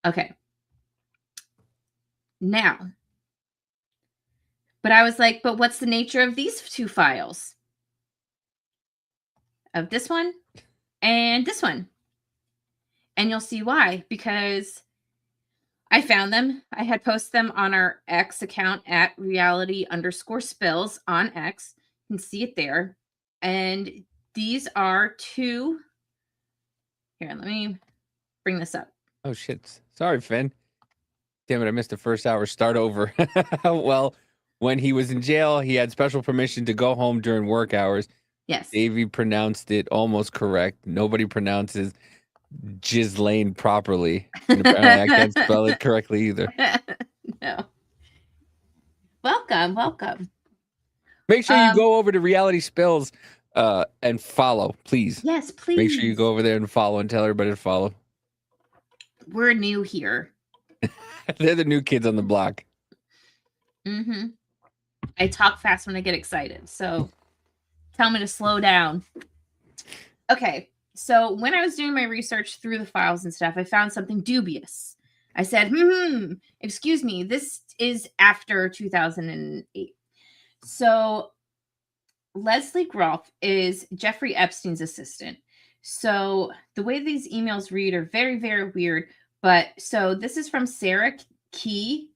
Okay. Now, but I was like, but what's the nature of these two files? Of this one and this one. And you'll see why, because I found them. I had posted them on our X account at reality_spills on X. You can see it there. And these are two. Here, let me bring this up. Oh, shit. Sorry, Finn. Damn it, I missed the first hour. Start over. Well, when he was in jail, he had special permission to go home during work hours. Yes. Davy pronounced it almost correct. Nobody pronounces Ghislaine properly. And apparently I can't spell it correctly either. No. Welcome. Make sure you go over to Reality Spills and follow, please. Yes, please. Make sure you go over there and follow and tell everybody to follow. We're new here. They're the new kids on the block. Mm-hmm. I talk fast when I get excited, so tell me to slow down. Okay, so when I was doing my research through the files and stuff, I found something dubious. I said, excuse me, this is after 2008. So Leslie Groff is Jeffrey Epstein's assistant. So the way these emails read are very, very weird. But so this is from Sarah K.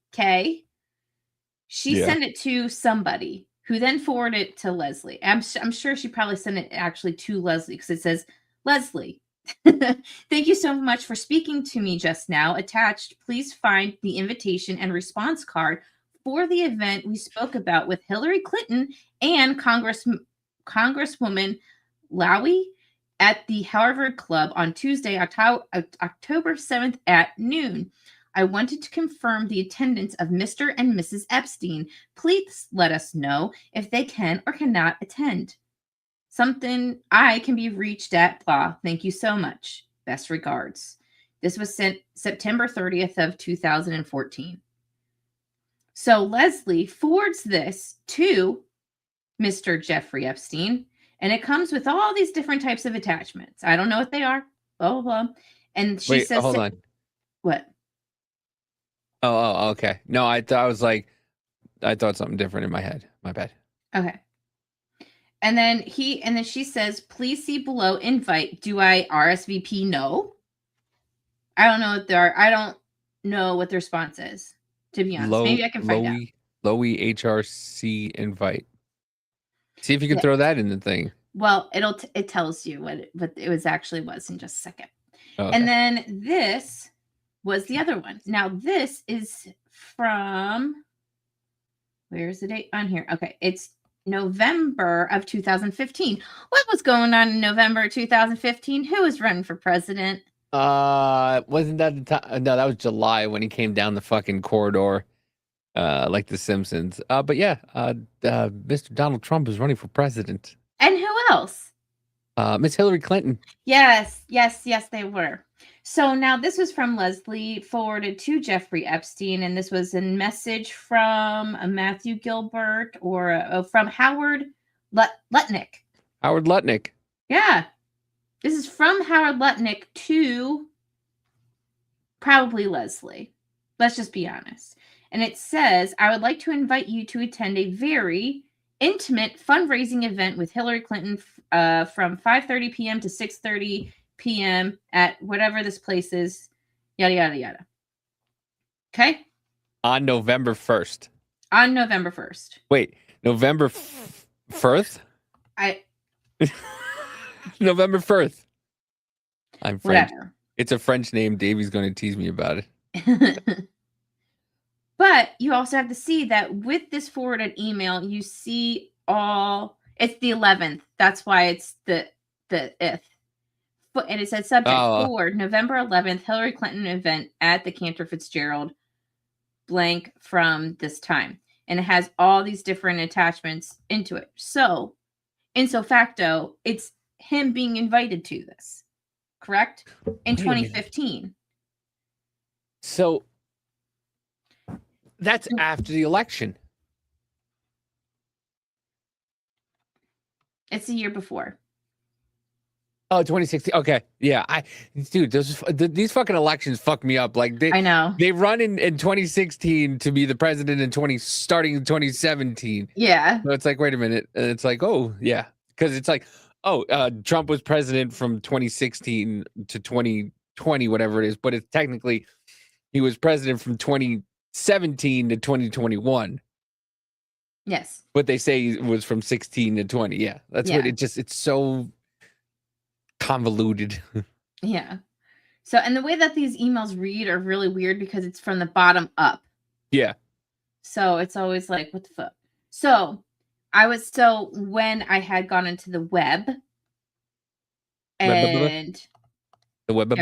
She sent it to somebody who then forwarded it to Leslie. I'm sure she probably sent it actually to Leslie because it says, Leslie, thank you so much for speaking to me just now. Attached, please find the invitation and response card for the event we spoke about with Hillary Clinton and Congresswoman Lowy at the Harvard Club on Tuesday, October 7th at noon. I wanted to confirm the attendance of Mr. and Mrs. Epstein. Please let us know if they can or cannot attend. Something I can be reached at blah. Thank you so much. Best regards. This was sent September 30th of 2014. So Leslie forwards this to Mr. Jeffrey Epstein, and it comes with all these different types of attachments. I don't know what they are. Blah, blah, blah. And she says, hold on. What? Oh, okay. No, I thought something different in my head. My bad. Okay. And then she says, please see below invite. Do I RSVP? No. I don't know what I don't know what the response is, to be honest. Maybe I can find out. Lowy HRC invite. See if you can throw that in the thing. Well, it tells you what it was actually was in just a second. Okay. And then this was the other one. Now this is from, where's the date on here? Okay, it's November of 2015. What was going on in November 2015? Who was running for president? Wasn't that the time? No, that was July when he came down the fucking corridor, like the Simpsons. But yeah, Mr. Donald Trump is running for president. And who else? Miss Hillary Clinton. Yes, they were. So now this was from Leslie, forwarded to Jeffrey Epstein, and this was a message from Matthew Gilbert or from Howard Lutnick. Howard Lutnick. Yeah. This is from Howard Lutnick to probably Leslie. Let's just be honest. And it says, I would like to invite you to attend a very intimate fundraising event with Hillary Clinton from 5:30 p.m. to 6:30 p.m. at whatever this place is, yada, yada, yada. Okay? On November 1st. On November 1st. Wait, November 1st? November 1st. I'm French. Whatever. It's a French name. Davy's going to tease me about it. But you also have to see that with this forwarded email, you see it's the 11th. That's why it's the if. And it said subject forward November 11th, Hillary Clinton event at the Cantor Fitzgerald blank from this time. And it has all these different attachments into it. So, ipso facto, it's him being invited to this, correct? In Wait a minute. 2015. So that's after the election. It's the year before. Oh, 2016. Okay. Yeah. Dude, these fucking elections fuck me up. Like I know. they run in 2016 to be the president starting in 2017. Yeah. So it's like, wait a minute. And it's like, oh, yeah. Because it's like, Trump was president from 2016 to 2020, whatever it is. But it's technically, he was president from 2017 to 2021. Yes. But they say it was from 16 to 20. Yeah. That's what it's so convoluted. Yeah. So, and the way that these emails read are really weird because it's from the bottom up. Yeah. So it's always like, what the fuck? So when I had gone into the web and the web,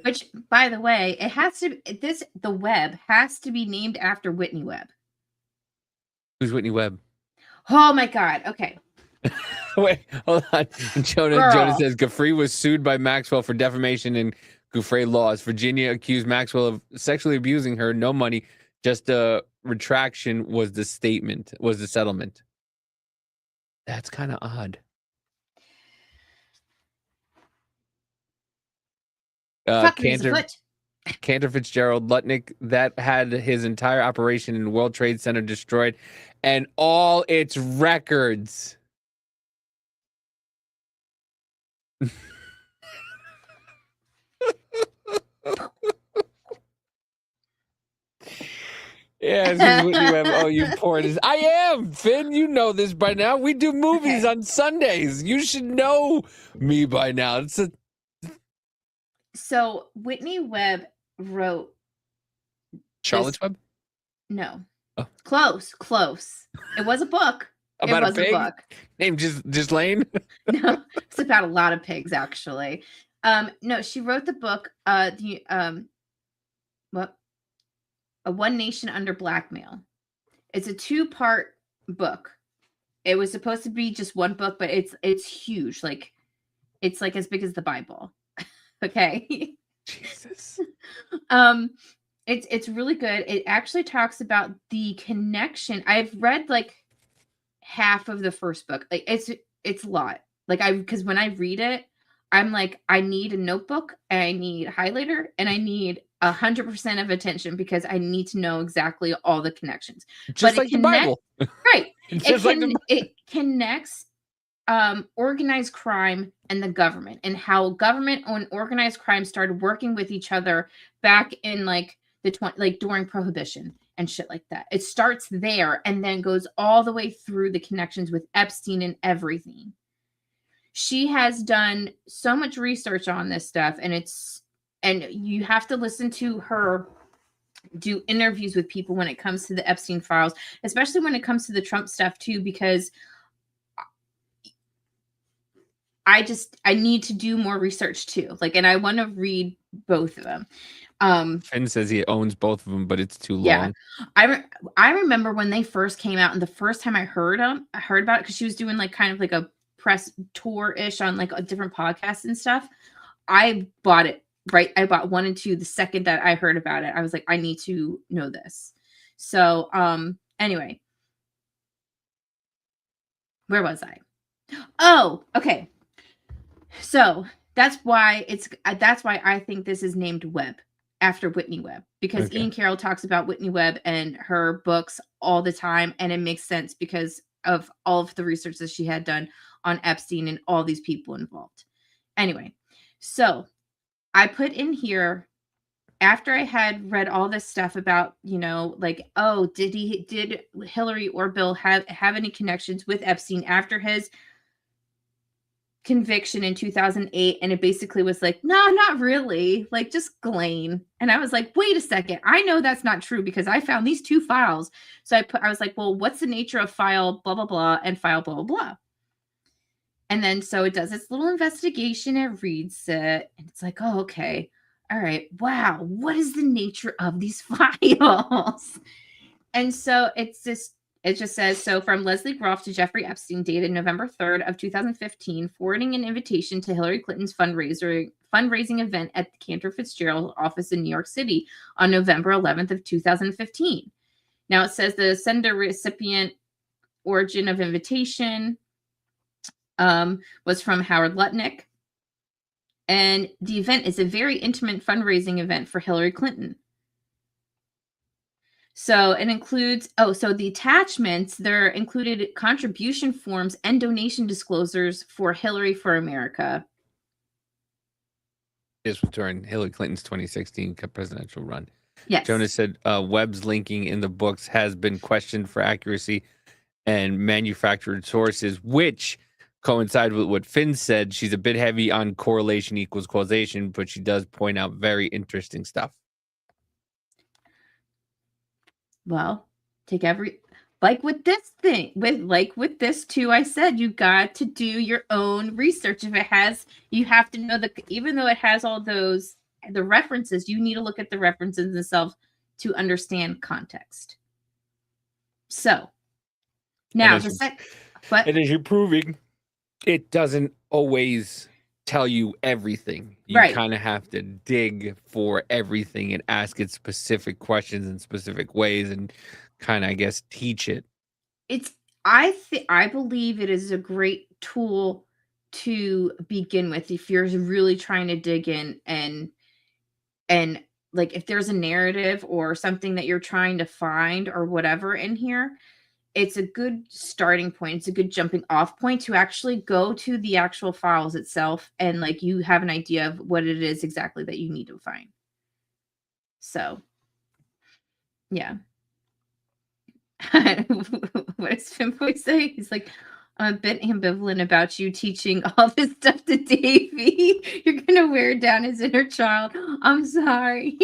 which by the way, the web has to be named after Whitney Webb. Who's Whitney Webb? Oh my God. Okay. Wait, hold on. Jonah says Giuffre was sued by Maxwell for defamation and Giuffre laws. Virginia accused Maxwell of sexually abusing her. No money, just a retraction was the settlement. That's kind of odd. Cantor Fitzgerald Lutnick, that had his entire operation in World Trade Center destroyed and all its records. Yeah, this is Whitney Webb. Oh, you poor. I am, Finn. You know this by now. We do movies on Sundays. You should know me by now. So Whitney Webb wrote Charlotte's Web? No. Oh. Close. It was a book. About it was a pig? A book. Named just Lane? No, it's about a lot of pigs, actually. No, she wrote the book, A One Nation Under Blackmail. It's a 2-part book. It was supposed to be just one book, but it's huge. Like, it's like as big as the Bible. Okay. Jesus. It's really good. It actually talks about the connection. I've read like half of the first book. Like it's a lot. Like because when I read it, I'm like, I need a notebook, and I need a highlighter, and I need 100% of attention because I need to know exactly all the connections. Just like the Bible. Right. It connects organized crime and the government, and how government and organized crime started working with each other back in like during Prohibition and shit like that. It starts there and then goes all the way through the connections with Epstein and everything. She has done so much research on this stuff, and you have to listen to her do interviews with people when it comes to the Epstein files, especially when it comes to the Trump stuff too, because I need to do more research too. Like, and I want to read both of them. Finn says he owns both of them, but it's too Yeah. long. I remember when they first came out, and the first time I heard about it, because she was doing like kind of like a press tour-ish on like a different podcast and stuff. I bought it, right? I bought 1 and 2 the second that I heard about it. I was like, I need to know this. So anyway. Where was I? Oh, okay. So that's why I think this is named Webb, after Whitney Webb, because Okay. Ian Carroll talks about Whitney Webb and her books all the time, and it makes sense because of all of the research that she had done on Epstein and all these people involved. Anyway, so I put in here, after I had read all this stuff about, like, oh, did Hillary or Bill have any connections with Epstein after his conviction in 2008? And it basically was like, no, not really, like just Ghislaine. And I was like, wait a second, I know that's not true because I found these 2 files. So I was like, well, what's the nature of file blah blah blah and file blah blah blah? And then so it does its little investigation, it reads it, and it's like, oh, okay, all right, wow, what is the nature of these files? And so it's this It just says, so from Leslie Groff to Jeffrey Epstein, dated November 3rd of 2015, forwarding an invitation to Hillary Clinton's fundraising event at the Cantor Fitzgerald office in New York City on November 11th of 2015. Now it says the sender recipient origin of invitation was from Howard Lutnick. And the event is a very intimate fundraising event for Hillary Clinton. So it includes, so the attachments, they're included contribution forms and donation disclosures for Hillary for America. This was during Hillary Clinton's 2016 presidential run. Yes. Jonas said Webb's linking in the books has been questioned for accuracy and manufactured sources, which coincide with what Finn said. She's a bit heavy on correlation equals causation, but she does point out very interesting stuff. Well, take like with this thing, with this too, I said you got to do your own research. If it has, you have to know that even though it has all the references, you need to look at the references themselves to understand context. So now and as you're proving, it doesn't always tell you everything. You kind of have to dig for everything and ask it specific questions in specific ways and kind of, I guess, teach it. I believe it is a great tool to begin with if you're really trying to dig in and like if there's a narrative or something that you're trying to find or whatever in here. It's a good starting point. It's a good jumping off point to actually go to the actual files itself and like you have an idea of what it is exactly that you need to find. So, yeah. What does Finboy say? He's like, I'm a bit ambivalent about you teaching all this stuff to Davy. You're going to wear down his inner child. I'm sorry.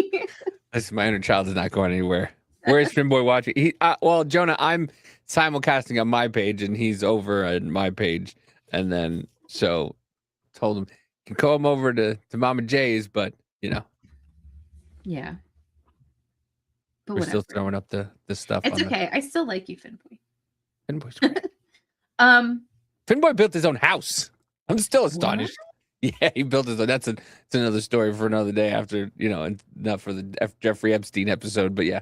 My inner child is not going anywhere. Where is Finboy watching? Well, Jonah, I'm simulcasting on my page and he's over on my page. And then, so told him, you can come over to Momma J's, but, you know. Yeah. But we're whatever. still throwing up the stuff. It's okay. I still like you, Finboy. Finboy's great. Finboy built his own house. I'm still astonished. What? Yeah, he built his own. That's another story for another day after, you know, and not for the Jeffrey Epstein episode, but yeah.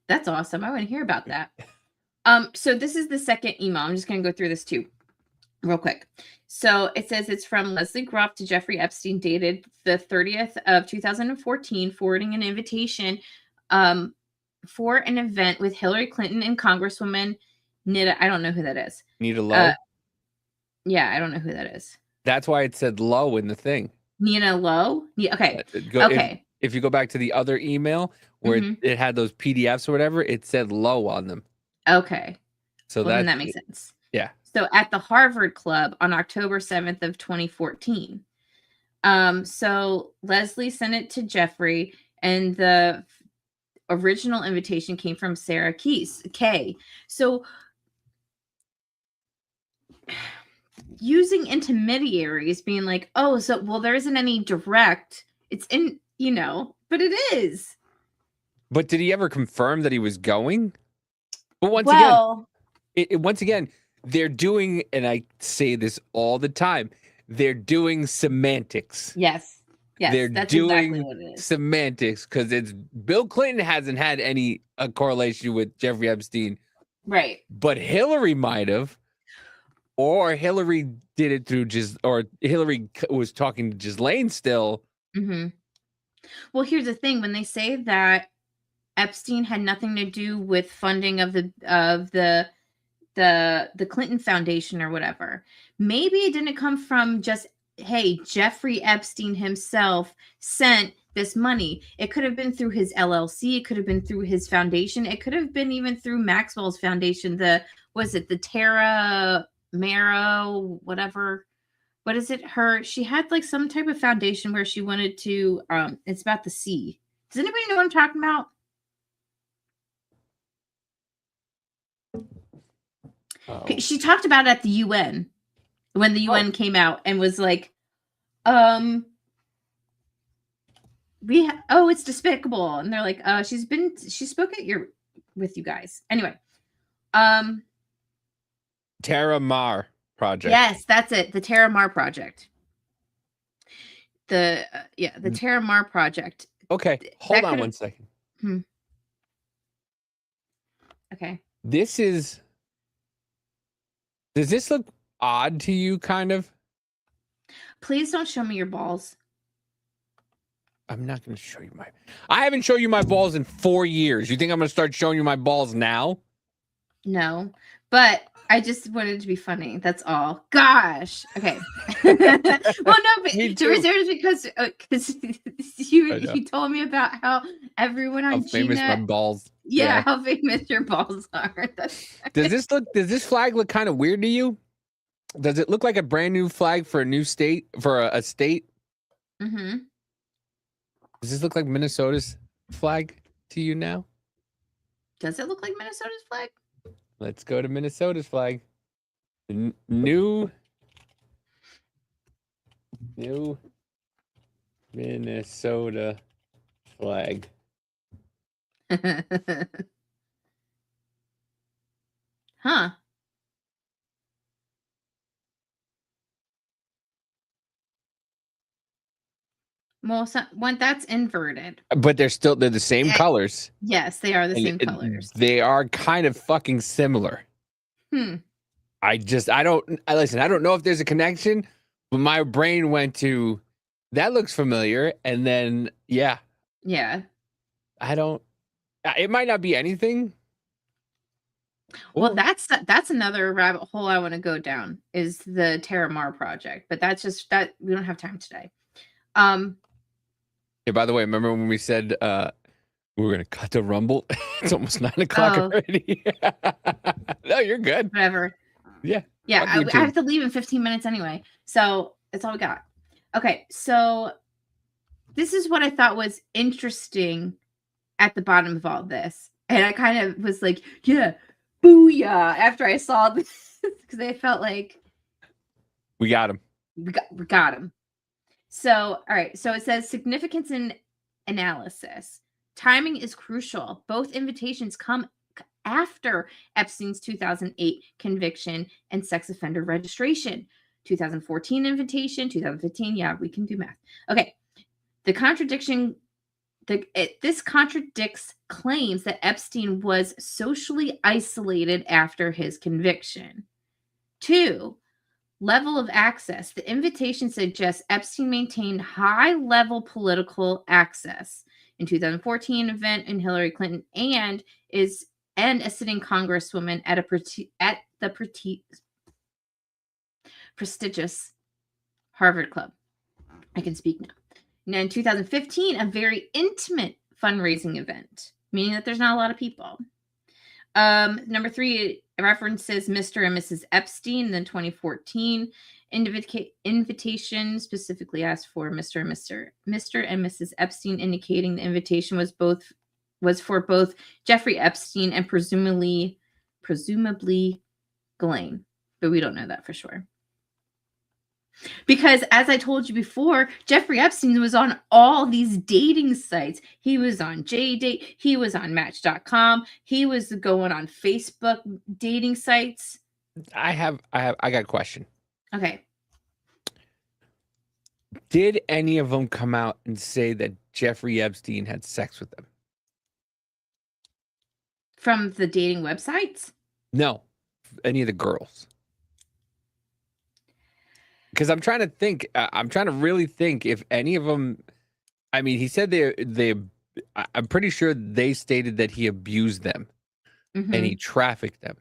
That's awesome. I want to hear about that. So this is the second email. I'm just going to go through this too real quick. So it says it's from Leslie Groff to Jeffrey Epstein, dated the 30th of 2014, forwarding an invitation for an event with Hillary Clinton and Congresswoman Nita. I don't know who that is. Nita Lowe? Yeah, I don't know who that is. That's why it said Lowe in the thing. Nina Lowe? Yeah, okay. Okay. If you go back to the other email where it had those PDFs or whatever, it said Lowe on them. Okay. So then that makes sense. Yeah. So at the Harvard Club on October 7th of 2014. So Leslie sent it to Jeffrey, and the original invitation came from Sarah Kay. So using intermediaries, being like, oh, so well, there isn't any direct. It's in, you know, but it is. But did he ever confirm that he was going? But once again, they're doing, and I say this all the time, they're doing semantics. Yes. Yes, that's doing exactly what it is. Semantics, because it's Bill Clinton hasn't had any correlation with Jeffrey Epstein. Right. But Hillary might have. Or Hillary did it through or Hillary was talking to Ghislaine still. Mm-hmm. Well, here's the thing. When they say that Epstein had nothing to do with funding of the Clinton Foundation or whatever, maybe it didn't come from just, hey, Jeffrey Epstein himself sent this money. It could have been through his LLC. It could have been through his foundation. It could have been even through Maxwell's foundation. The Terra Marrow, whatever. What is it? She had like some type of foundation where she wanted to, it's about the sea. Does anybody know what I'm talking about? Oh. She talked about it at the UN when the UN came out and was like, it's despicable. And they're like, she spoke with you guys. Anyway, Terra Mar project. Yes, that's it. The Terra Mar project. The Terra Mar project. Okay, hold on 1 second. Okay. Does this look odd to you, kind of? Please don't show me your balls. I'm not going to show you I haven't shown you my balls in 4 years. You think I'm going to start showing you my balls now? No, but I just wanted to be funny. That's all. Gosh. Okay. Well, no, but Me there too. was because you told me about how everyone on How famous my Gina, balls. yeah, how famous your balls are. Does this flag look kind of weird to you? Does it look like a brand new flag for a new state, for a state? Mm-hmm. Does this look like Minnesota's flag to you now? Does it look like Minnesota's flag? Let's go to Minnesota's flag. The new Minnesota flag. Huh. Well, that's inverted. But they're the same colors. Yes, they are the same colors. They are kind of fucking similar. I don't know if there's a connection, but my brain went to that looks familiar, and then yeah. It might not be anything. Well, that's another rabbit hole I want to go down, is the Terra Mar project, but that's just that we don't have time today. Yeah, by the way, remember when we said we were gonna cut the Rumble? It's almost 9 o'clock already. No, you're good. Whatever. Yeah. I have to leave in 15 minutes anyway. So that's all we got. Okay, so this is what I thought was interesting at the bottom of all this. And I kind of was like, yeah, booyah, after I saw this, because I felt like we got him. We got him. So, all right. So it says significance in analysis. Timing is crucial. Both invitations come after Epstein's 2008 conviction and sex offender registration. 2014 invitation, 2015. Yeah, we can do math. Okay. This contradicts claims that Epstein was socially isolated after his conviction. 2, level of access. The invitation suggests Epstein maintained high-level political access in 2014 event in Hillary Clinton and a sitting congresswoman at the prestigious Harvard Club. I can speak now. Now, in 2015, a very intimate fundraising event, meaning that there's not a lot of people. Number 3, references Mr. and Mrs. Epstein. Then 2014 invitation specifically asked for Mr. and Mrs. Epstein, indicating the invitation was for both Jeffrey Epstein and presumably Ghislaine, but we don't know that for sure. Because as I told you before, Jeffrey Epstein was on all these dating sites. He was on JDate. He was on Match.com. He was going on Facebook dating sites. I got a question. Okay. Did any of them come out and say that Jeffrey Epstein had sex with them? From the dating websites? No. Any of the girls? Because I'm trying to think. I'm trying to really think if any of them. I mean, he said they. I'm pretty sure they stated that he abused them and he trafficked them.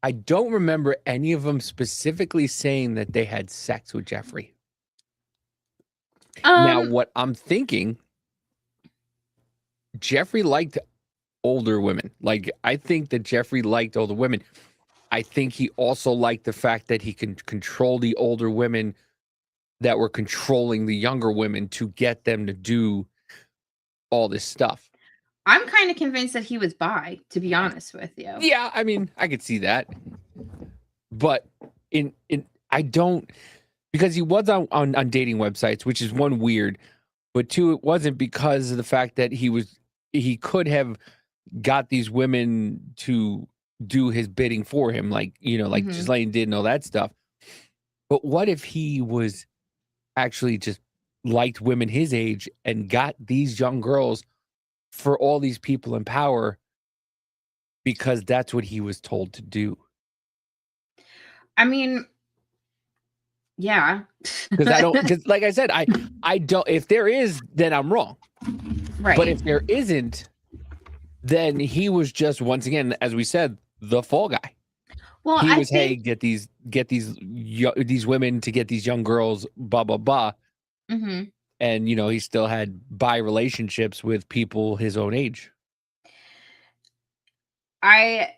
I don't remember any of them specifically saying that they had sex with Jeffrey. Now, what I'm thinking, Jeffrey liked older women. Like, I think that Jeffrey liked older women. I think he also liked the fact that he can control the older women that were controlling the younger women to get them to do all this stuff. I'm kind of convinced that he was bi, to be honest with you. Yeah, I mean, I could see that. But I don't, because he was on dating websites, which is one, weird, but 2, it wasn't because of the fact that he could have got these women to do his bidding for him, like, like Mhm. Ghislaine did and all that stuff. But what if he was actually just liked women his age and got these young girls for all these people in power because that's what he was told to do? I mean, yeah. Because like I said, I don't, if there is, then I'm wrong. Right. But if there isn't, then he was just, once again, as we said, the fall guy. Well, He I was, hey, think get these women to get these young girls, blah blah blah, Mhm. and he still had bi relationships with people his own age. I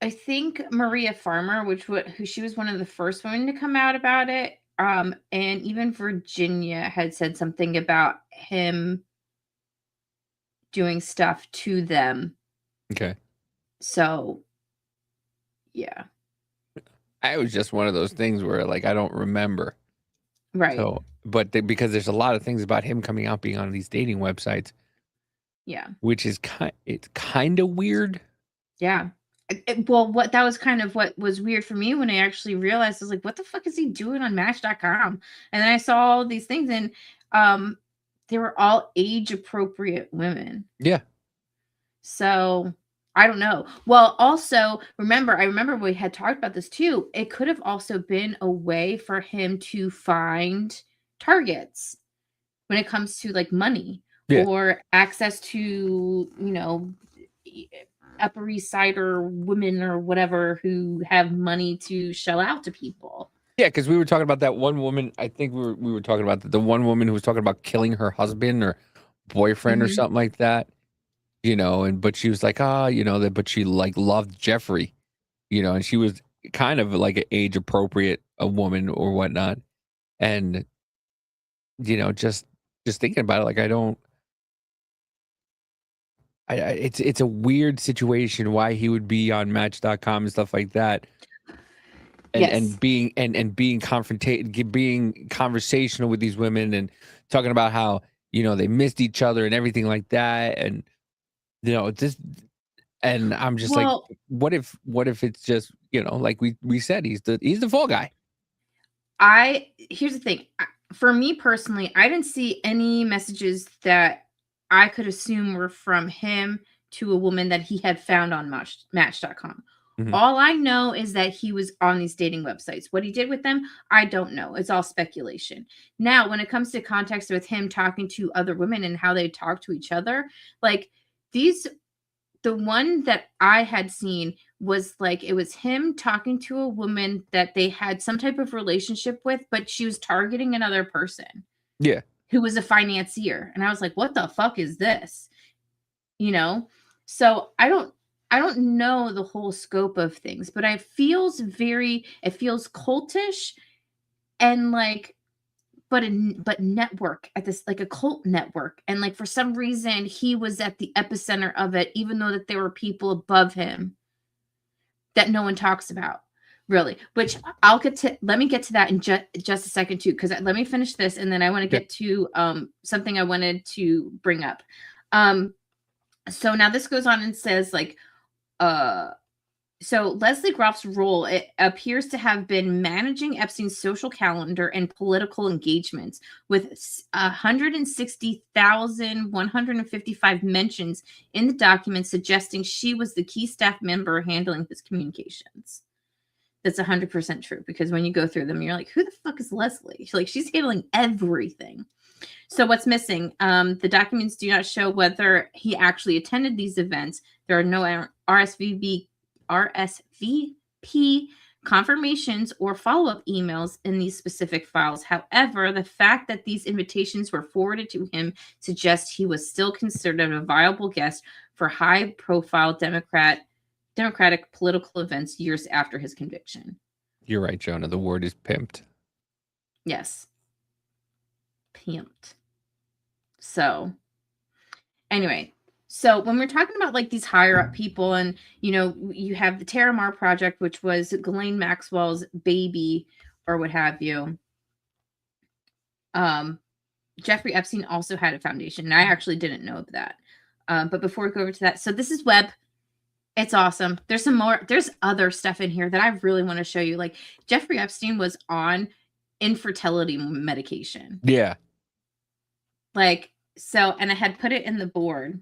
think Maria Farmer, who she was one of the first women to come out about it, and even Virginia had said something about him doing stuff to them. Okay, So, yeah. it was just one of those things where like I don't remember. Right. So, but because there's a lot of things about him coming out being on these dating websites, Yeah. which is it's kind of weird. Yeah. Well, that was kind of what was weird for me when I actually realized. I was like, what the fuck is he doing on Match.com? And then I saw all these things, and they were all age appropriate women. Yeah. So I don't know. Well, also I remember we had talked about this too. It could have also been a way for him to find targets when it comes to like money Yeah. or access to, Upper East Sider women or whatever who have money to shell out to people. Yeah, because we were talking about that one woman. I think we were talking about the one woman who was talking about killing her husband or boyfriend or Mhm. something like that. But she was like, but she like loved Jeffrey, and she was kind of like an age appropriate a woman or whatnot. And, just thinking about it, like it's a weird situation why he would be on Match.com and stuff like that. And Yes. being being conversational with these women and talking about how, they missed each other and everything like that. And, just, and I'm just like, Well, what if it's just, like we said, he's the fall guy. Here's the thing. For me personally, I didn't see any messages that I could assume were from him to a woman that he had found on Match.com. Mhm. All I know is that he was on these dating websites. What he did with them, I don't know. It's all speculation. Now, when it comes to context with him talking to other women and how they talk to each other, like the one that I had seen was like it was him talking to a woman that they had some type of relationship with, but she was targeting another person Yeah. who was a financier. And I was like, what the fuck is this? You know? So I don't know the whole scope of things, but it feels cultish and like but network at this like a cult network, and like for some reason he was at the epicenter of it, even though that there were people above him that no one talks about, really. Which let me get to that in just a second too, because let me finish this and then I want to get to something I wanted to bring up. So now this goes on and says like so Leslie Groff's role, it appears to have been managing Epstein's social calendar and political engagements, with 160,155 mentions in the document suggesting she was the key staff member handling his communications. That's 100% true, because when you go through them, you're like, who the fuck is Leslie? She's handling everything. So what's missing? The documents do not show whether he actually attended these events. There are no RSVP confirmations or follow-up emails in these specific files. However, the fact that these invitations were forwarded to him suggests he was still considered a viable guest for high-profile Democratic political events years after his conviction. You're right, Jonah. The word is pimped. Yes. Pimped. So, anyway, so when we're talking about like these higher up people, and you have the Terramar Project, which was Ghislaine Maxwell's baby or what have you. Jeffrey Epstein also had a foundation, and I actually didn't know of that. But before we go over to that, so this is Webb. It's awesome. There's some more. There's other stuff in here that I really want to show you. Like Jeffrey Epstein was on infertility medication. Yeah. Like, so, and I had put it in the board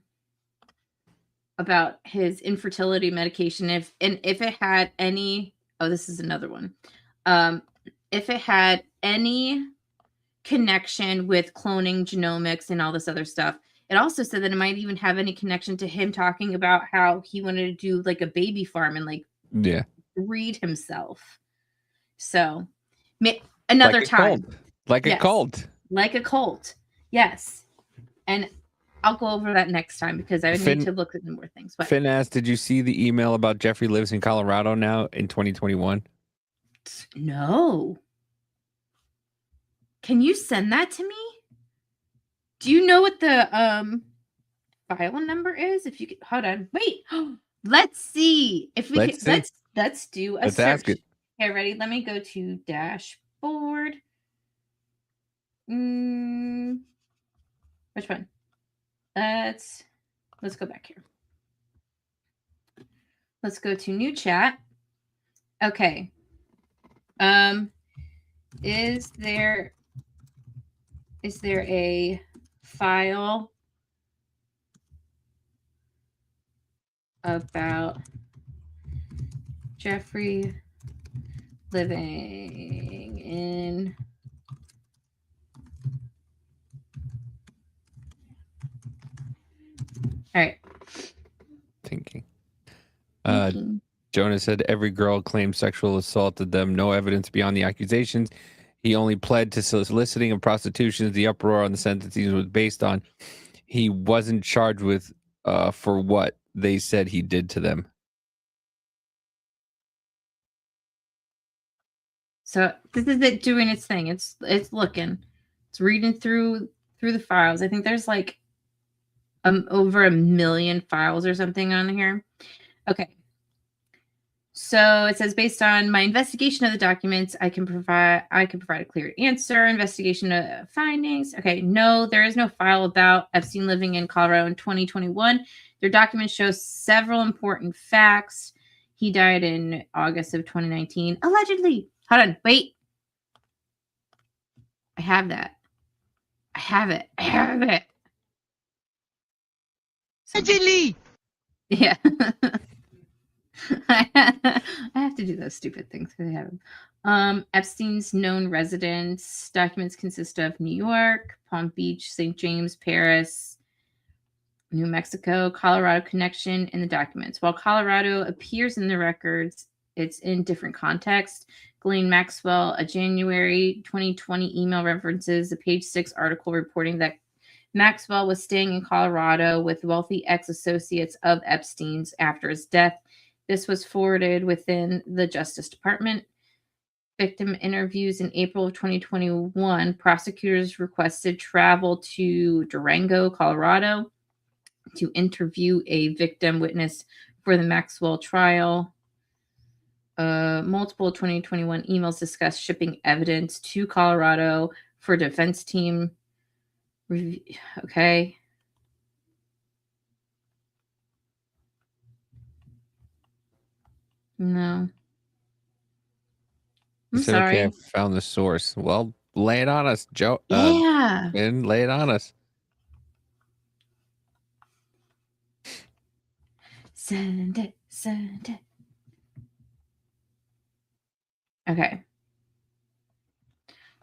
about his infertility medication. If it had any, oh, this is another one. If it had any connection with cloning, genomics, and all this other stuff. It also said that it might even have any connection to him talking about how he wanted to do like a baby farm and like breed himself. So another time. Like a cult. Like a cult. Yes. And I'll go over that next time because I need to look at more things. But Finn asked, did you see the email about Jeffrey lives in Colorado now in 2021? No. Can you send that to me? Do you know what the file number is? If you could, hold on. Wait. Let's see if we can. Let's do a search. Ask it. Okay, ready? Let me go to dashboard. Which one? Let's go back here. Let's go to new chat. Okay. Is there a file about Jeffrey living in all right. Thinking. Jonah said every girl claimed sexual assaulted them. No evidence beyond the accusations. He only pled to soliciting and prostitution. The uproar on the sentencing was based on he wasn't charged with for what they said he did to them. So this is it doing its thing. It's looking. It's reading through the files. I think there's like over 1 million files or something on here. Okay. So it says, based on my investigation of the documents, I can provide a clear answer. Investigation of findings. Okay, no, there is no file about Epstein living in Colorado in 2021. Their documents show several important facts. He died in August of 2019, allegedly. Hold on, wait. I have that. I have it. Allegedly. Yeah. I have to do those stupid things because I have them. Epstein's known residence documents consist of New York, Palm Beach, St. James, Paris, New Mexico, Colorado connection in the documents. While Colorado appears in the records, it's in different context. Ghislaine Maxwell, a January 2020 email references a page 6 article reporting that Maxwell was staying in Colorado with wealthy ex-associates of Epstein's after his death. This was forwarded within the Justice Department. Victim interviews in April of 2021. Prosecutors requested travel to Durango, Colorado, to interview a victim witness for the Maxwell trial. Multiple 2021 emails discuss shipping evidence to Colorado for defense team review. Okay. No. I'm sorry. Okay, I found the source. Well, lay it on us, Joe. Yeah. And lay it on us. Send it. Okay.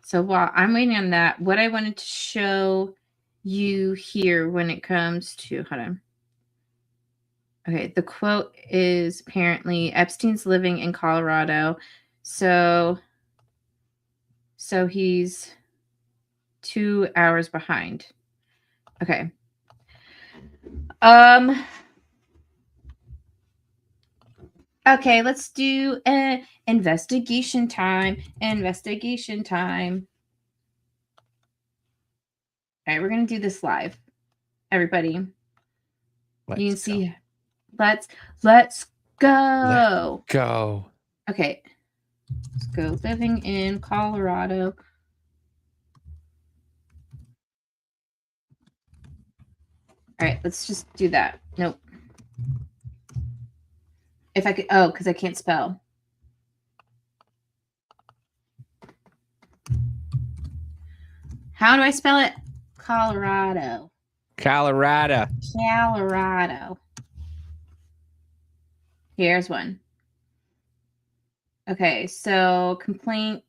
So while I'm waiting on that, what I wanted to show you here when it comes to, hold on. Okay, the quote is apparently Epstein's living in Colorado. So he's 2 hours behind. Okay. Okay, let's do investigation time. Investigation time. All right, we're going to do this live. Everybody. You can see. Let's go. Let's go. Okay. Let's go. Living in Colorado. All right, let's just do that. Nope. If I could, oh, because I can't spell. How do I spell it? Colorado. Colorado. Colorado. Here's one. Okay, so complaint.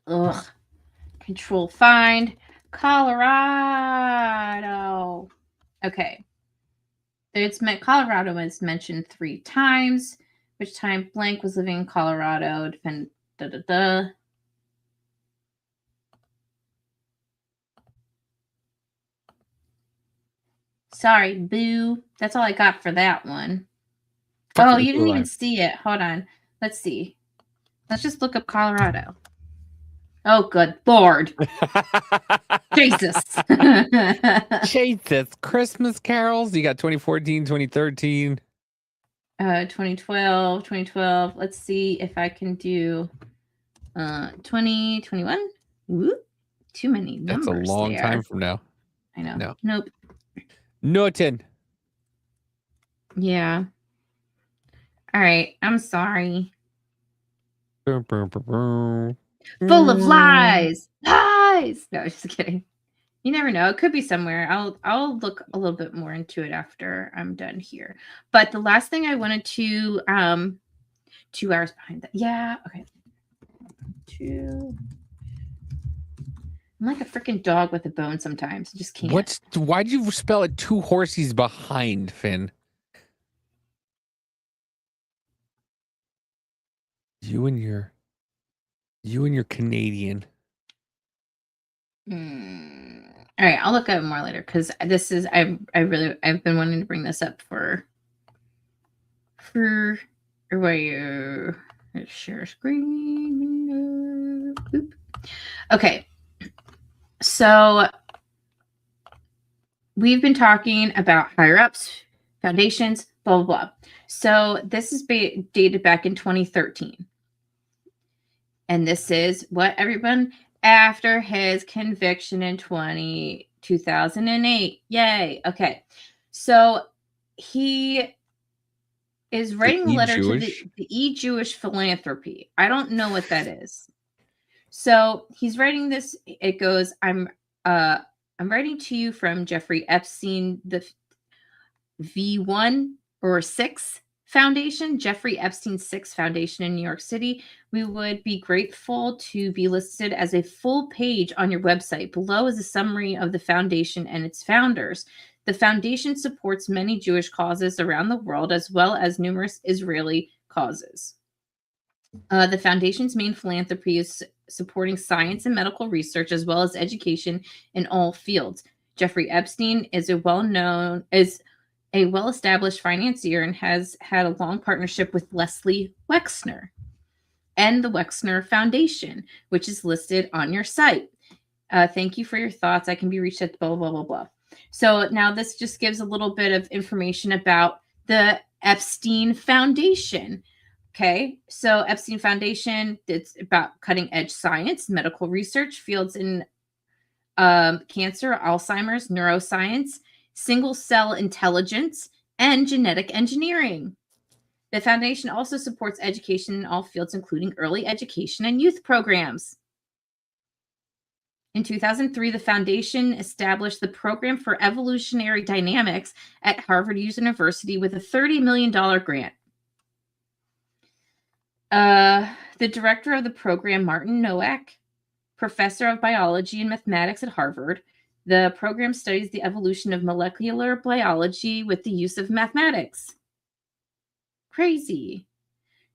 Ugh. Control find. Colorado. Okay. It's meant Colorado was mentioned 3 times. Which time blank was living in Colorado. Depend. Da da da. Sorry, boo. That's all I got for that one. Oh, you didn't even see it. Hold on. Let's see. Let's just look up Colorado. Oh, good Lord. Jesus. Jesus. Christmas carols. You got 2014, 2013. 2012. Let's see if I can do 2021. Whoop. Too many numbers. That's a long time from now. I know. No. Nope. Norton. Yeah. All right. I'm sorry. Full of lies. Lies. No, just kidding. You never know. It could be somewhere. I'll look a little bit more into it after I'm done here. But the last thing I wanted to 2 hours behind that. Yeah. Okay. 2. I'm like a freaking dog with a bone sometimes. I just can't. Why'd you spell it 2 horses behind, Finn? You and your Canadian. All right, I'll look at it more later because this is I've been wanting to bring this up for where share screen. Boop. Okay, so we've been talking about higher ups, foundations, blah blah blah. So this is dated back in 2013. And this is what everyone after his conviction in 2008. Yay. Okay. So he is writing a letter to the E-Jewish Philanthropy. I don't know what that is. So he's writing this. It goes, I'm writing to you from Jeffrey Epstein, the V1 or 6 Foundation, Jeffrey Epstein 6 Foundation in New York City. We would be grateful to be listed as a full page on your website. Below is a summary of the foundation and its founders. The foundation supports many Jewish causes around the world, as well as numerous Israeli causes. The foundation's main philanthropy is supporting science and medical research, as well as education in all fields. Jeffrey Epstein is a well-established financier and has had a long partnership with Leslie Wexner and the Wexner Foundation, which is listed on your site. Thank you for your thoughts. I can be reached at blah, blah, blah, blah. So now this just gives a little bit of information about the Epstein Foundation. Okay, so Epstein Foundation, it's about cutting-edge science, medical research, fields in cancer, Alzheimer's, neuroscience, single-cell intelligence, and genetic engineering. The foundation also supports education in all fields, including early education and youth programs. In 2003, the foundation established the Program for Evolutionary Dynamics at Harvard University with a $30 million grant. The director of the program, Martin Nowak, professor of biology and mathematics at Harvard. The program studies the evolution of molecular biology with the use of mathematics. Crazy.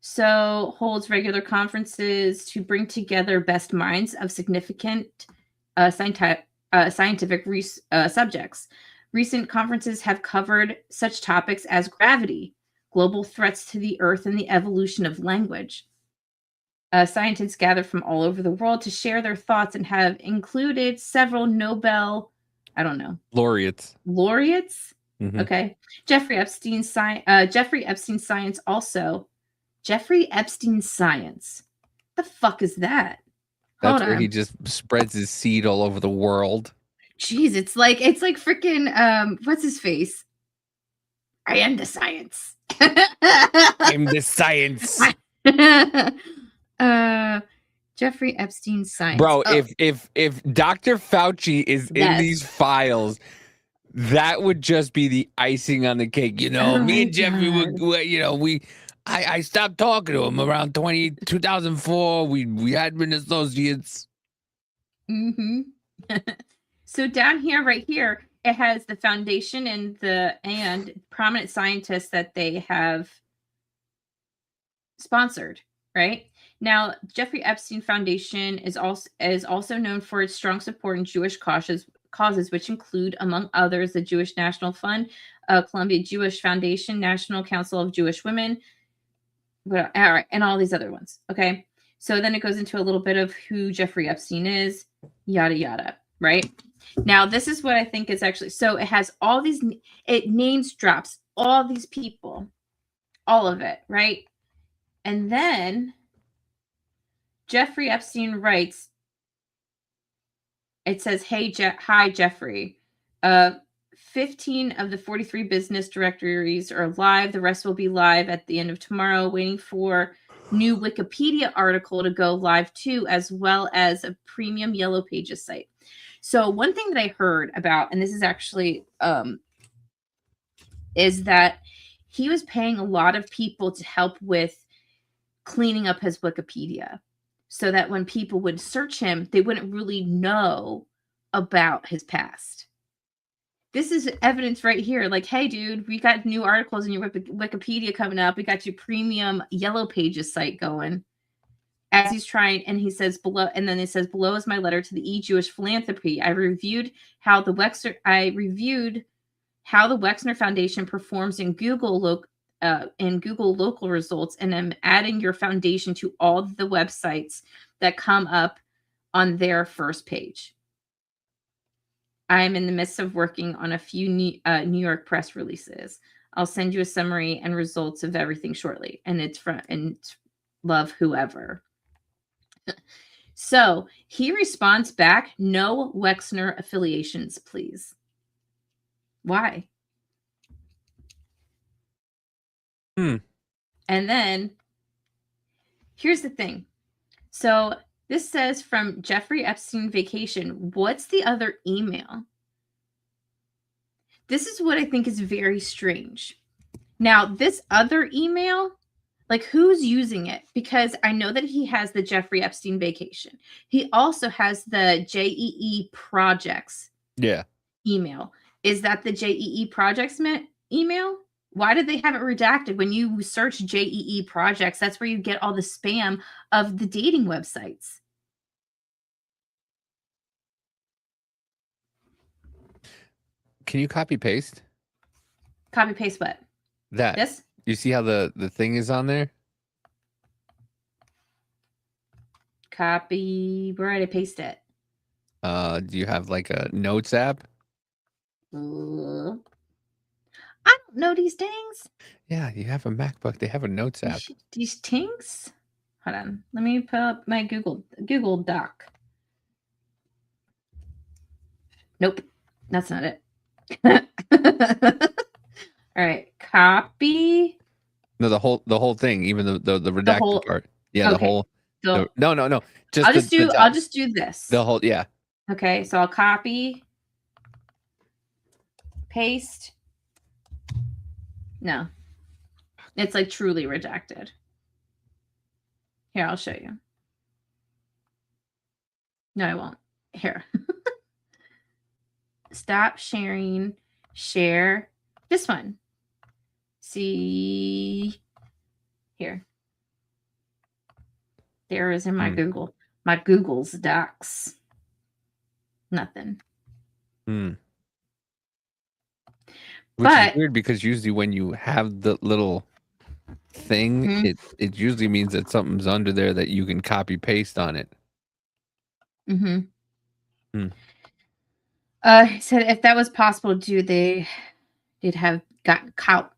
So holds regular conferences to bring together best minds of significant scientific subjects. Recent conferences have covered such topics as gravity, global threats to the earth, and the evolution of language. Scientists gather from all over the world to share their thoughts and have included several Nobel, laureates. Mm-hmm. Okay. Jeffrey Epstein Science also. Jeffrey Epstein Science. The fuck is that? That's where he just spreads his seed all over the world. Jeez, it's like freaking what's his face? I am the science. I'm the science. Jeffrey Epstein science. Bro, Oh, if Dr. Fauci is in yes. these files, that would just be the icing on the cake. You know, Oh me my and Jeffrey God. I stopped talking to him around 2004. We had been associates. Mm-hmm. So down here, right here, it has the foundation and prominent scientists that they have sponsored, right? Now, Jeffrey Epstein Foundation is also known for its strong support in Jewish causes, which include, among others, the Jewish National Fund, Columbia Jewish Foundation, National Council of Jewish Women, and all these other ones. Okay, so then it goes into a little bit of who Jeffrey Epstein is, yada yada. Right now, this is what I think is actually so. It has all these. It names drops all these people, all of it, right? And then Jeffrey Epstein writes, it says, "Hey, hi, Jeffrey. 15 of the 43 business directories are live. The rest will be live at the end of tomorrow, waiting for new Wikipedia article to go live too, as well as a premium Yellow Pages site." So one thing that I heard about, and this is actually, is that he was paying a lot of people to help with cleaning up his Wikipedia so that when people would search him, they wouldn't really know about his past. This is evidence right here. Like, hey, dude, we got new articles in your Wikipedia coming up. We got your premium Yellow Pages site going. As he's trying, and he says below, and then it says, below is my letter to the E-Jewish Philanthropy. I reviewed how the Wexner Foundation performs in Google local results, and I'm adding your foundation to all the websites that come up on their first page. I'm in the midst of working on a few New York press releases. I'll send you a summary and results of everything shortly. And it's love, whoever. So he responds back, no Wexner affiliations, please. Why? And then here's the thing. So this says from Jeffrey Epstein vacation. What's the other email? This is what I think is very strange. Now, this other email, like, who's using it? Because I know that he has the Jeffrey Epstein vacation. He also has the JEE projects email. Is that the JEE projects email? Why did they have it redacted? When you search JEE projects, that's where you get all the spam of the dating websites. Can you copy paste? Copy paste what? That. This? You see how the thing is on there? Copy. Where did I paste it? Do you have like a notes app? I don't know these things. Yeah, you have a MacBook. They have a notes app. These things? Hold on. Let me pull up my Google Doc. Nope. That's not it. All right. Copy. No, the whole thing, even the redacted part. Yeah, okay. the whole. So No. I'll just do this. The whole, yeah. Okay, so I'll copy, paste. No, it's like truly redacted. Here, I'll show you. No, I won't. Here. Stop sharing. Share this one. See here. There is in my Google's Docs. Nothing. Which But is weird because usually when you have the little thing, it usually means that something's under there that you can copy paste on it. He said if that was possible, they'd have gotten caught.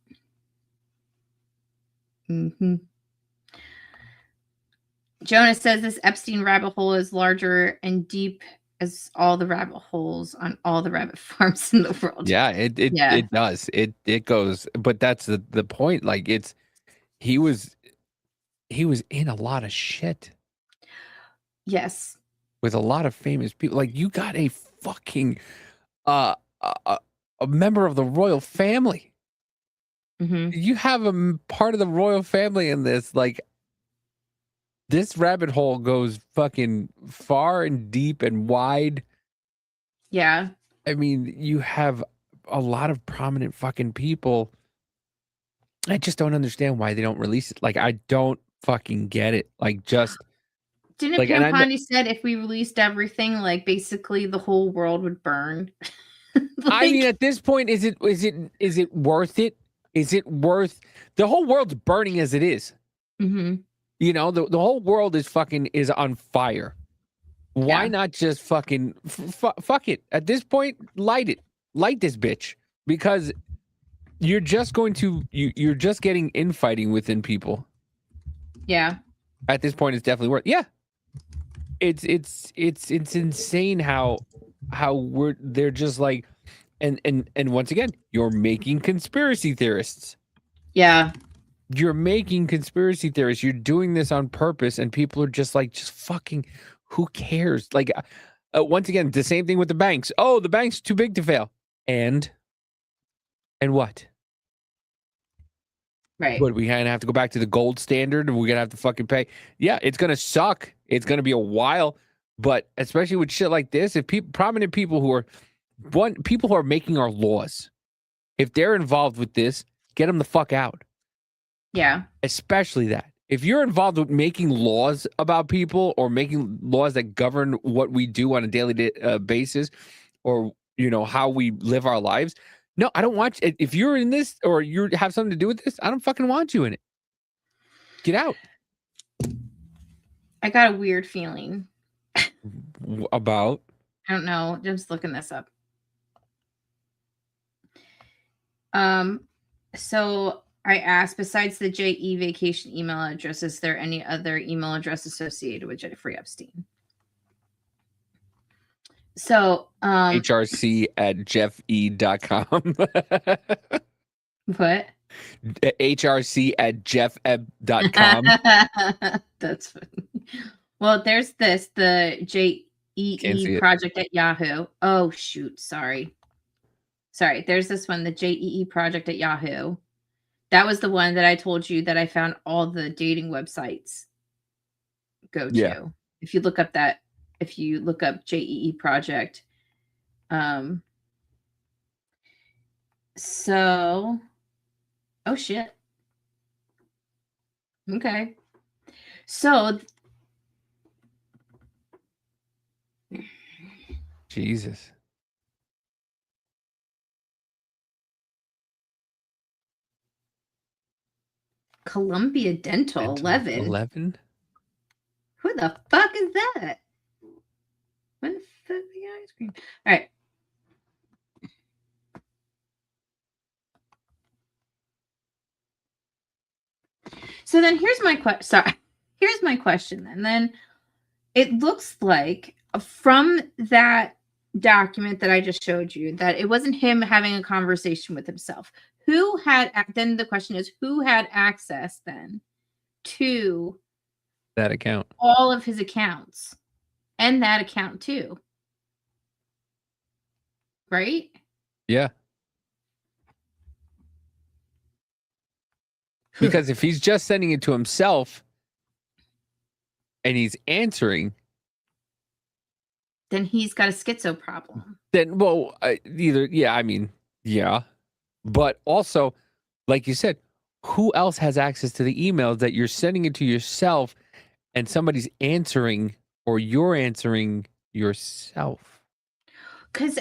Jonas says this Epstein rabbit hole is larger and deep as all the rabbit holes on all the rabbit farms in the world. Yeah, it does. It goes, but that's the point. Like he was in a lot of shit Yes. with a lot of famous people. Like you got a fucking uh a member of the royal family. Hmm. You have part of the royal family in this. Like this rabbit hole goes fucking far and deep and wide. Yeah. I mean, you have a lot of prominent fucking people. I just don't understand why they don't release it. Like, I don't fucking get it. Like, just Didn't like, Pam and I know, Pondy said if we released everything, like basically the whole world would burn? I mean, Like, at this point, is it worth it? Is it worth the whole world's burning as it is? mhm, You know, the whole world is on fire. Why yeah, not just fucking fuck it? At this point, light this bitch, because you're just going to you're just getting infighting within people. yeah, At this point, it's definitely worth. Yeah, it's insane how they're just like, and once again, you're making conspiracy theorists. yeah, You're making conspiracy theorists. You're doing this on purpose, and people are just like, just fucking, who cares? Like, once again, the same thing with the banks. Oh, the bank's too big to fail. And what? right. But we kind of have to go back to the gold standard, and we're gonna have to fucking pay. Yeah, it's gonna suck. It's gonna be a while, but especially with shit like this, if prominent people who are making our laws, if they're involved with this, get them the fuck out. Yeah, Especially that. If you're involved with making laws about people or making laws that govern what we do on a daily basis, or how we live our lives, no, I don't want you. If you're in this or you have something to do with this, I don't fucking want you in it. Get out. I got a weird feeling. About? I don't know. I'm just looking this up. So I asked, besides the JE vacation email address, is there any other email address associated with Jeffrey Epstein? So, HRC@jeffe.com. what? HRC@jeffebb.com. That's funny. Well, there's the Can't see JEE it. project at Yahoo. Oh, shoot. Sorry. There's this one, the JEE project at Yahoo. That was the one that I told you that I found all the dating websites go to. Yeah. If you look up JEE project. So, oh shit. Okay. So, Jesus. Columbia Dental 11. 11? Who the fuck is that? When the fuck the ice cream? All right. So then here's my question. Sorry. Here's my question then. Then it looks like from that document that I just showed you that it wasn't him having a conversation with himself. Then the question is, who had access then to That account. all of his accounts and that account too? Right? Yeah. Because if he's just sending it to himself and he's answering, then he's got a schizo problem. then, well, yeah. But also, like you said, who else has access to the emails that you're sending it to yourself and somebody's answering or you're answering yourself? Because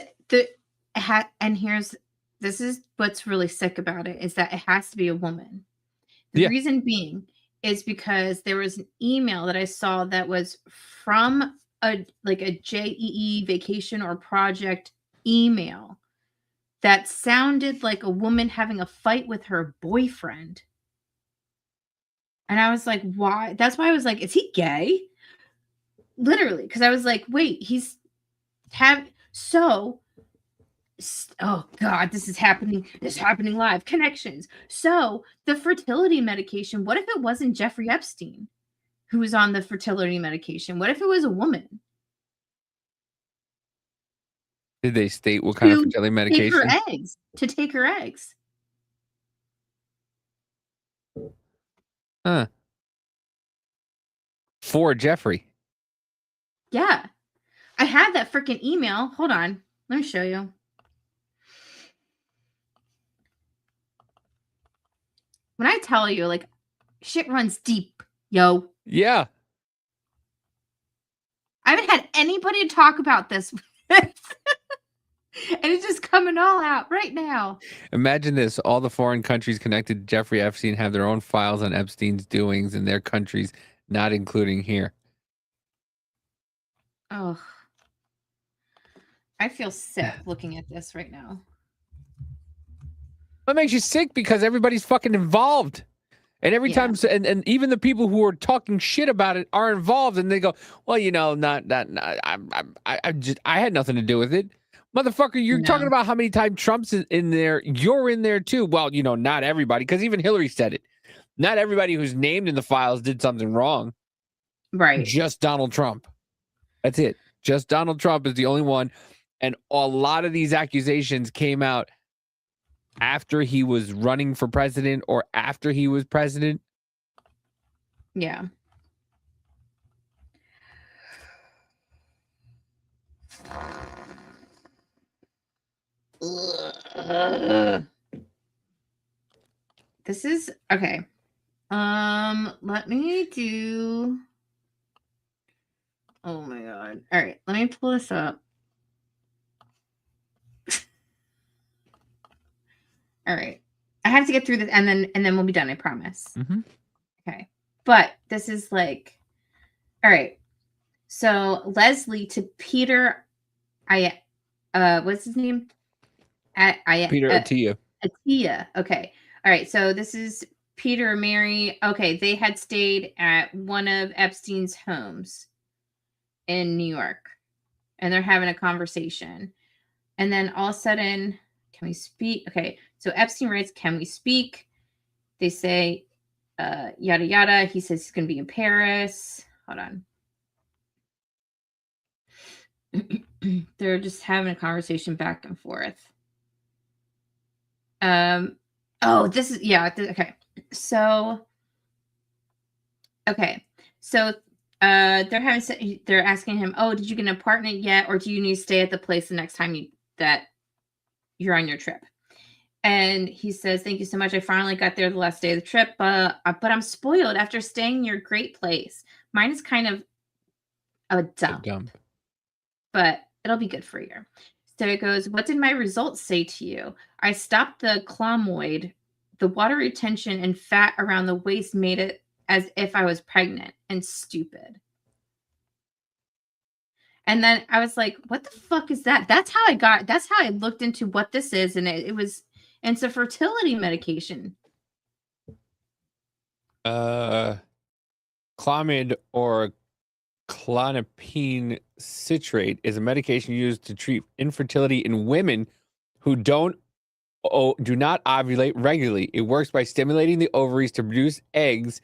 this is what's really sick about it, is that it has to be a woman. The reason being is because there was an email that I saw that was from a JEE vacation or project email that sounded like a woman having a fight with her boyfriend. And I was like, why? That's why I was like, is he gay? Literally, because I was like, wait, Oh God, this is happening live. Connections. So the fertility medication, what if it wasn't Jeffrey Epstein who was on the fertility medication? What if it was a woman? Did they state what kind of fertility medication? To take her eggs. Huh. For Jeffrey. Yeah. I had that freaking email. Hold on. Let me show you. When I tell you, like, shit runs deep, yo. Yeah. I haven't had anybody talk about this. And it's just coming all out right now. Imagine this. All the foreign countries connected to Jeffrey Epstein have their own files on Epstein's doings in their countries, not including here. Oh. I feel sick looking at this right now. What makes you sick? Because everybody's fucking involved. And every time, and even the people who are talking shit about it are involved, and they go, "Well, you know, I had nothing to do with it, motherfucker." You're talking about how many times Trump's in there. You're in there too. Well, you know, not everybody, because even Hillary said it. Not everybody who's named in the files did something wrong. Right. Just Donald Trump. That's it. Just Donald Trump is the only one, and a lot of these accusations came out after he was running for president or after he was president. Yeah. This is okay. Let me do. Oh my God. All right, let me pull this up. All right. I have to get through this and then we'll be done, I promise. Mm-hmm. Okay. But this is like, all right. So Leslie to Peter, what's his name? Peter Attia. Attia. Okay. All right. So this is Peter and Mary. Okay. They had stayed at one of Epstein's homes in New York, and they're having a conversation. And then all of a sudden, can we speak? Okay. So Epstein writes, "Can we speak?" They say, yada, yada. He says he's going to be in Paris. Hold on. They're just having a conversation back and forth. Oh, this is, yeah. Okay. So, okay. So, they're asking him, "Oh, did you get an apartment yet? Or do you need to stay at the place the next time that you're on your trip?" And he says, "Thank you so much. I finally got there the last day of the trip, but I'm spoiled after staying in your great place. Mine is kind of a dump. But it'll be good for you." So it goes, "What did my results say to you? I stopped the clomoid. The water retention and fat around the waist made it as if I was pregnant and stupid." And then I was like, what the fuck is that? That's how I looked into what this is. And it's a fertility medication. Clomid or clonopine citrate is a medication used to treat infertility in women who do not ovulate regularly. It works by stimulating the ovaries to produce eggs,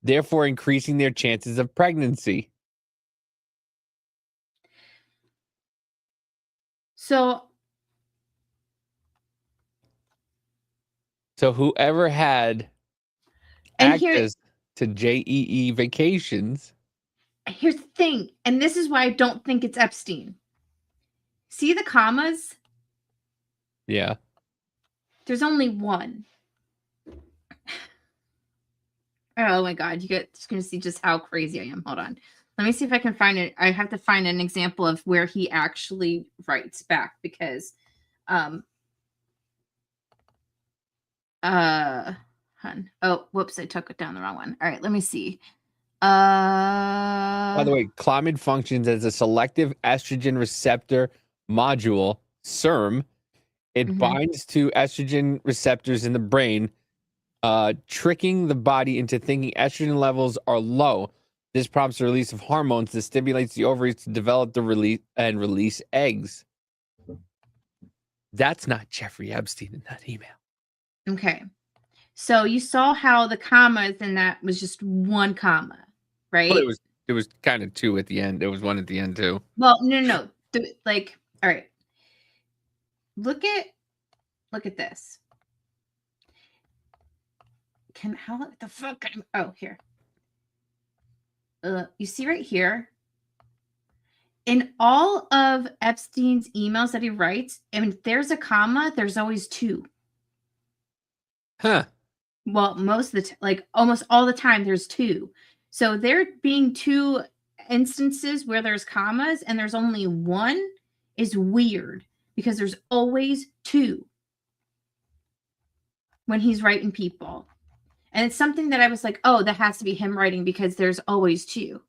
therefore increasing their chances of pregnancy. So whoever had access to JEE vacations. Here's the thing, and this is why I don't think it's Epstein. See the commas? Yeah. There's only one. Oh my God, you get just gonna see just how crazy I am. Hold on. Let me see if I can find it. I have to find an example of where he actually writes back because oh, whoops, I took it down the wrong one. All right, let me see. By the way, Clomid functions as a selective estrogen receptor module, SERM. It binds to estrogen receptors in the brain, tricking the body into thinking estrogen levels are low. This prompts the release of hormones that stimulates the ovaries to develop the release eggs. That's not Jeffrey Epstein in that email. Okay. So you saw how the commas in that was just one comma, right? Well, it was kind of two at the end. There was one at the end too. Well, no. Like, all right. Look at this. How the fuck? Oh, here. You see right here. In all of Epstein's emails that he writes, I mean, there's a comma, there's always two. Huh. Well, most of the like almost all the time there's two. So there being two instances where there's commas and there's only one is weird because there's always two when he's writing people. And it's something that I was like, oh, that has to be him writing because there's always two.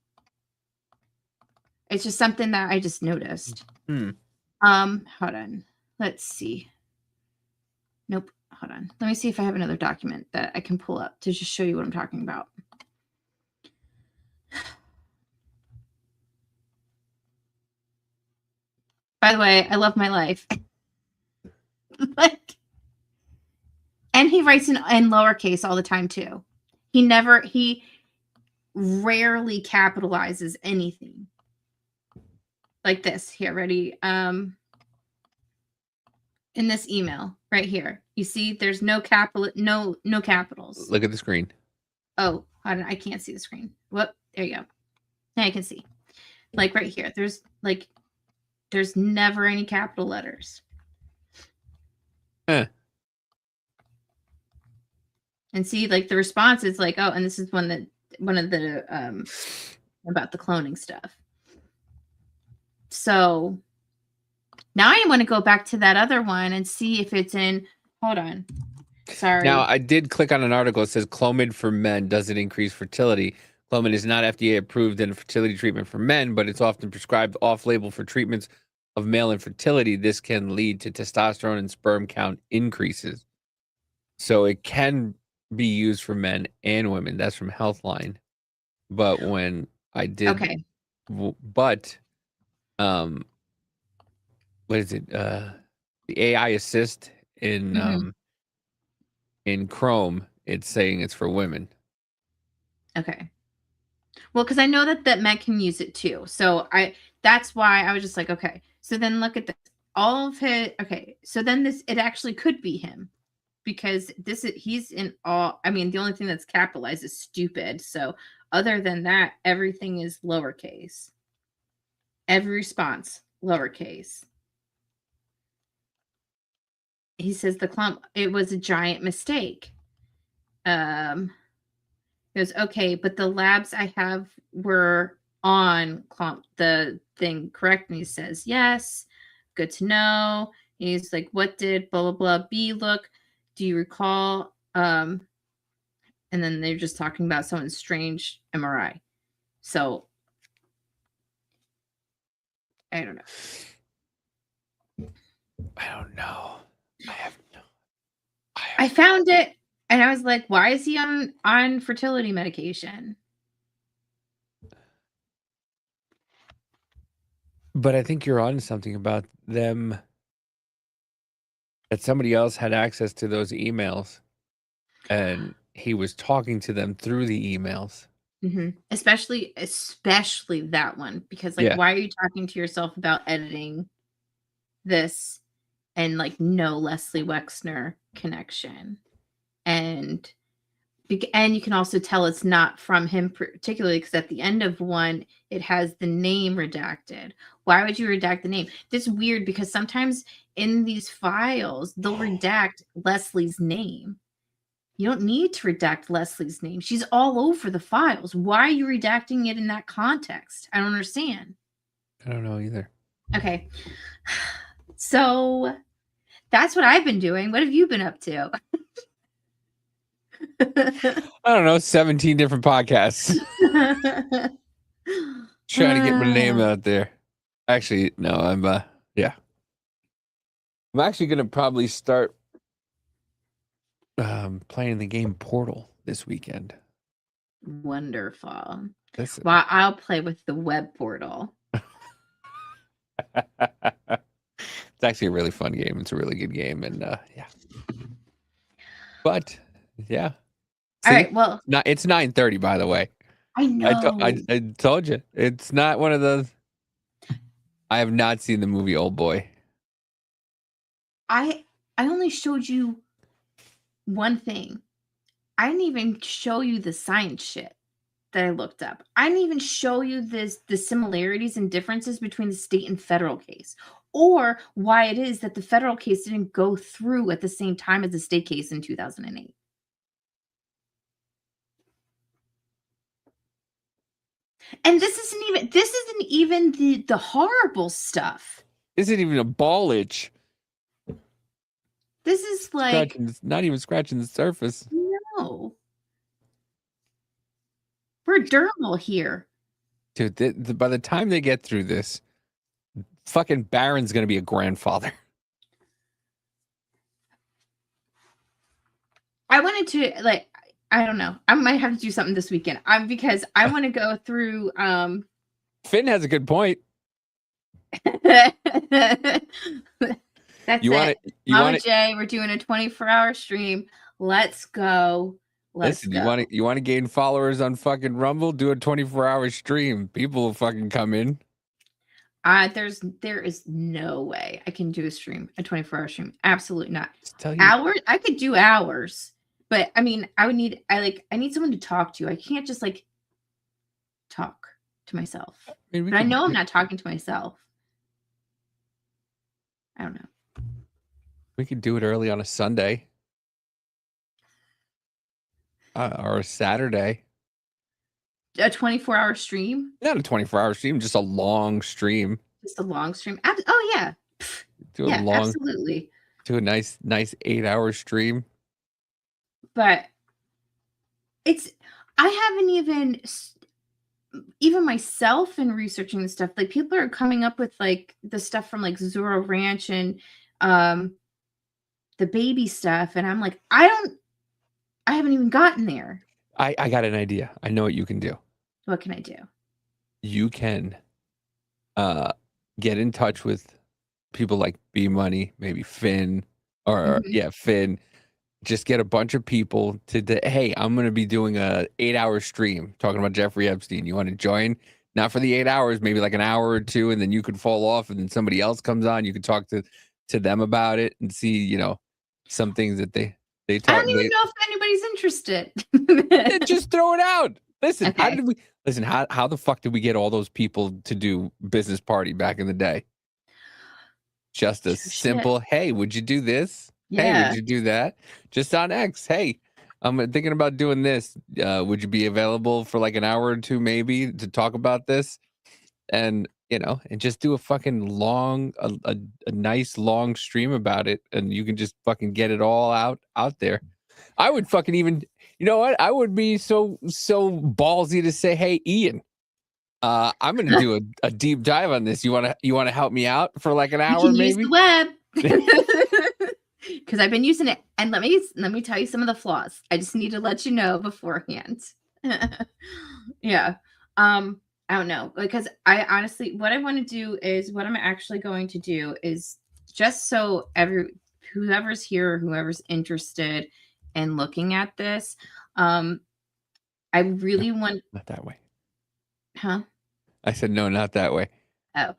It's just something that I just noticed. Hmm. Hold on. Let's see. Nope. Hold on. Let me see if I have another document that I can pull up to just show you what I'm talking about. By the way, I love my life. Like, and he writes in lowercase all the time too. He rarely capitalizes anything. Like this. Here, ready? In this email right here. You see there's no capitals. Look at the screen. Oh, I can't see the screen. Whoop, there you go. Now I can see. Like right here. There's never any capital letters. Huh. And see, like the response is like, oh, and this is one of the about the cloning stuff. So now I want to go back to that other one and see if it's in. Hold on. Sorry. Now, I did click on an article. It says Clomid for men doesn't increase fertility. Clomid is not FDA approved in a fertility treatment for men, but it's often prescribed off-label for treatments of male infertility. This can lead to testosterone and sperm count increases. So it can be used for men and women. That's from Healthline. But when I did, okay. But what is it? The AI assist in Chrome, it's saying it's for women. Okay. Well, because I know that men can use it too. So that's why I was just like, okay. So then look at this. All of his so then it actually could be him. Because he's in all, I mean, the only thing that's capitalized is stupid. So other than that, everything is lowercase. Every response, lowercase. He says it was a giant mistake. He goes, okay, but the labs I have were on the thing, correct? And he says, yes, good to know. He's like, what did blah, blah, blah B look? Do you recall? And then they're just talking about someone's strange MRI. So I don't know. I found it and I was like, why is he on fertility medication? But I think you're on something about them, that somebody else had access to those emails and he was talking to them through the emails. Mm-hmm. Especially that one, because why are you talking to yourself about editing this and like no Leslie Wexner connection? And you can also tell it's not from him particularly because at the end of one, it has the name redacted. Why would you redact the name? That's weird because sometimes in these files, they'll redact Leslie's name. You don't need to redact Leslie's name. She's all over the files. Why are you redacting it in that context? I don't understand. I don't know either. Okay. So that's what I've been doing. What have you been up to? I don't know, 17 different podcasts. Trying to get my name out there. Actually, no, I'm actually gonna probably start playing the game Portal this weekend. Wonderful. Listen. Well, I'll play with the Webb portal. It's actually a really fun game. It's a really good game, and yeah. But yeah. All right. Well, it's 9:30, by the way. I know. I told you it's not one of those. I have not seen the movie Old Boy. I only showed you one thing. I didn't even show you the science shit that I looked up. I didn't even show you the similarities and differences between the state and federal case, or why it is that the federal case didn't go through at the same time as the state case in 2008. And this isn't even the horrible stuff. This isn't even a ball itch. This is like not even scratching the surface. No. We're dermal here. Dude, by the time they get through this, fucking Baron's gonna be a grandfather. I wanted to I don't know. I might have to do something this weekend. Because I want to go through Finn has a good point. That's you it. You Momma want it? J, we're doing a 24-hour stream. Let's go. Listen, you want to gain followers on fucking Rumble? Do a 24-hour stream. People will fucking come in. There is no way I can do a 24-hour stream. Absolutely not. Tell you. Hours? I could do hours, but I mean, I need someone to talk to. I can't just talk to myself. But I know I'm not talking to myself. I don't know. We could do it early on a Sunday. Or a Saturday. A 24-hour stream? Not a 24-hour stream, just a long stream. Just a long stream. Oh yeah. Absolutely. Do a nice 8-hour stream. But I haven't even myself in researching this stuff, people are coming up with the stuff from Zorro Ranch and the baby stuff, and I'm I haven't even gotten there. I got an idea. I know what you can do. What can I do? You can get in touch with people like B Money, maybe Finn, or Finn. Just get a bunch of people hey, I'm going to be doing a 8-hour stream talking about Jeffrey Epstein. You want to join? Not for the 8 hours, maybe an hour or two, and then you could fall off, and then somebody else comes on. You could talk to them about it and see, some things that they talk. I don't even know if anybody's interested. Just throw it out. Listen, Okay. how the fuck did we get all those people to do business party back in the day? Just a simple, hey, would you do this? Yeah. Hey, would you do that? Just on X. Hey, I'm thinking about doing this. Would you be available for an hour or two maybe to talk about this? And, and just do a fucking a nice long stream about it. And you can just fucking get it all out there. I would fucking even, you know what? I would be so ballsy to say, hey, Ian, I'm going to do a deep dive on this. You want to help me out for an hour maybe? Use the web. Because I've been using it, and let me tell you some of the flaws. I just need to let you know beforehand. Yeah, I don't know, because I honestly, what I want to do is, what I'm actually going to do is, just so whoever's here, whoever's interested in looking at this, I really want. Not that way. Huh? I said no, not that way. Oh,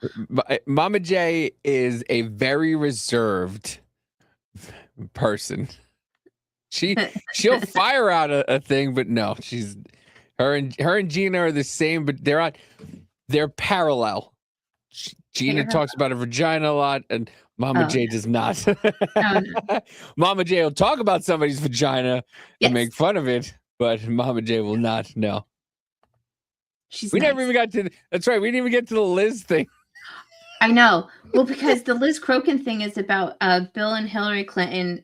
Momma J is a very reserved person. She'll fire out a thing, but no, her and Gina are the same, but they're parallel. Gina talks about her vagina a lot, and Momma J does not. No. Momma J will talk about somebody's vagina and make fun of it, but Momma J will not. No. Never even got to. That's right. We didn't even get to the Liz thing. I know. Well, because the Liz Crokin thing is about Bill and Hillary Clinton.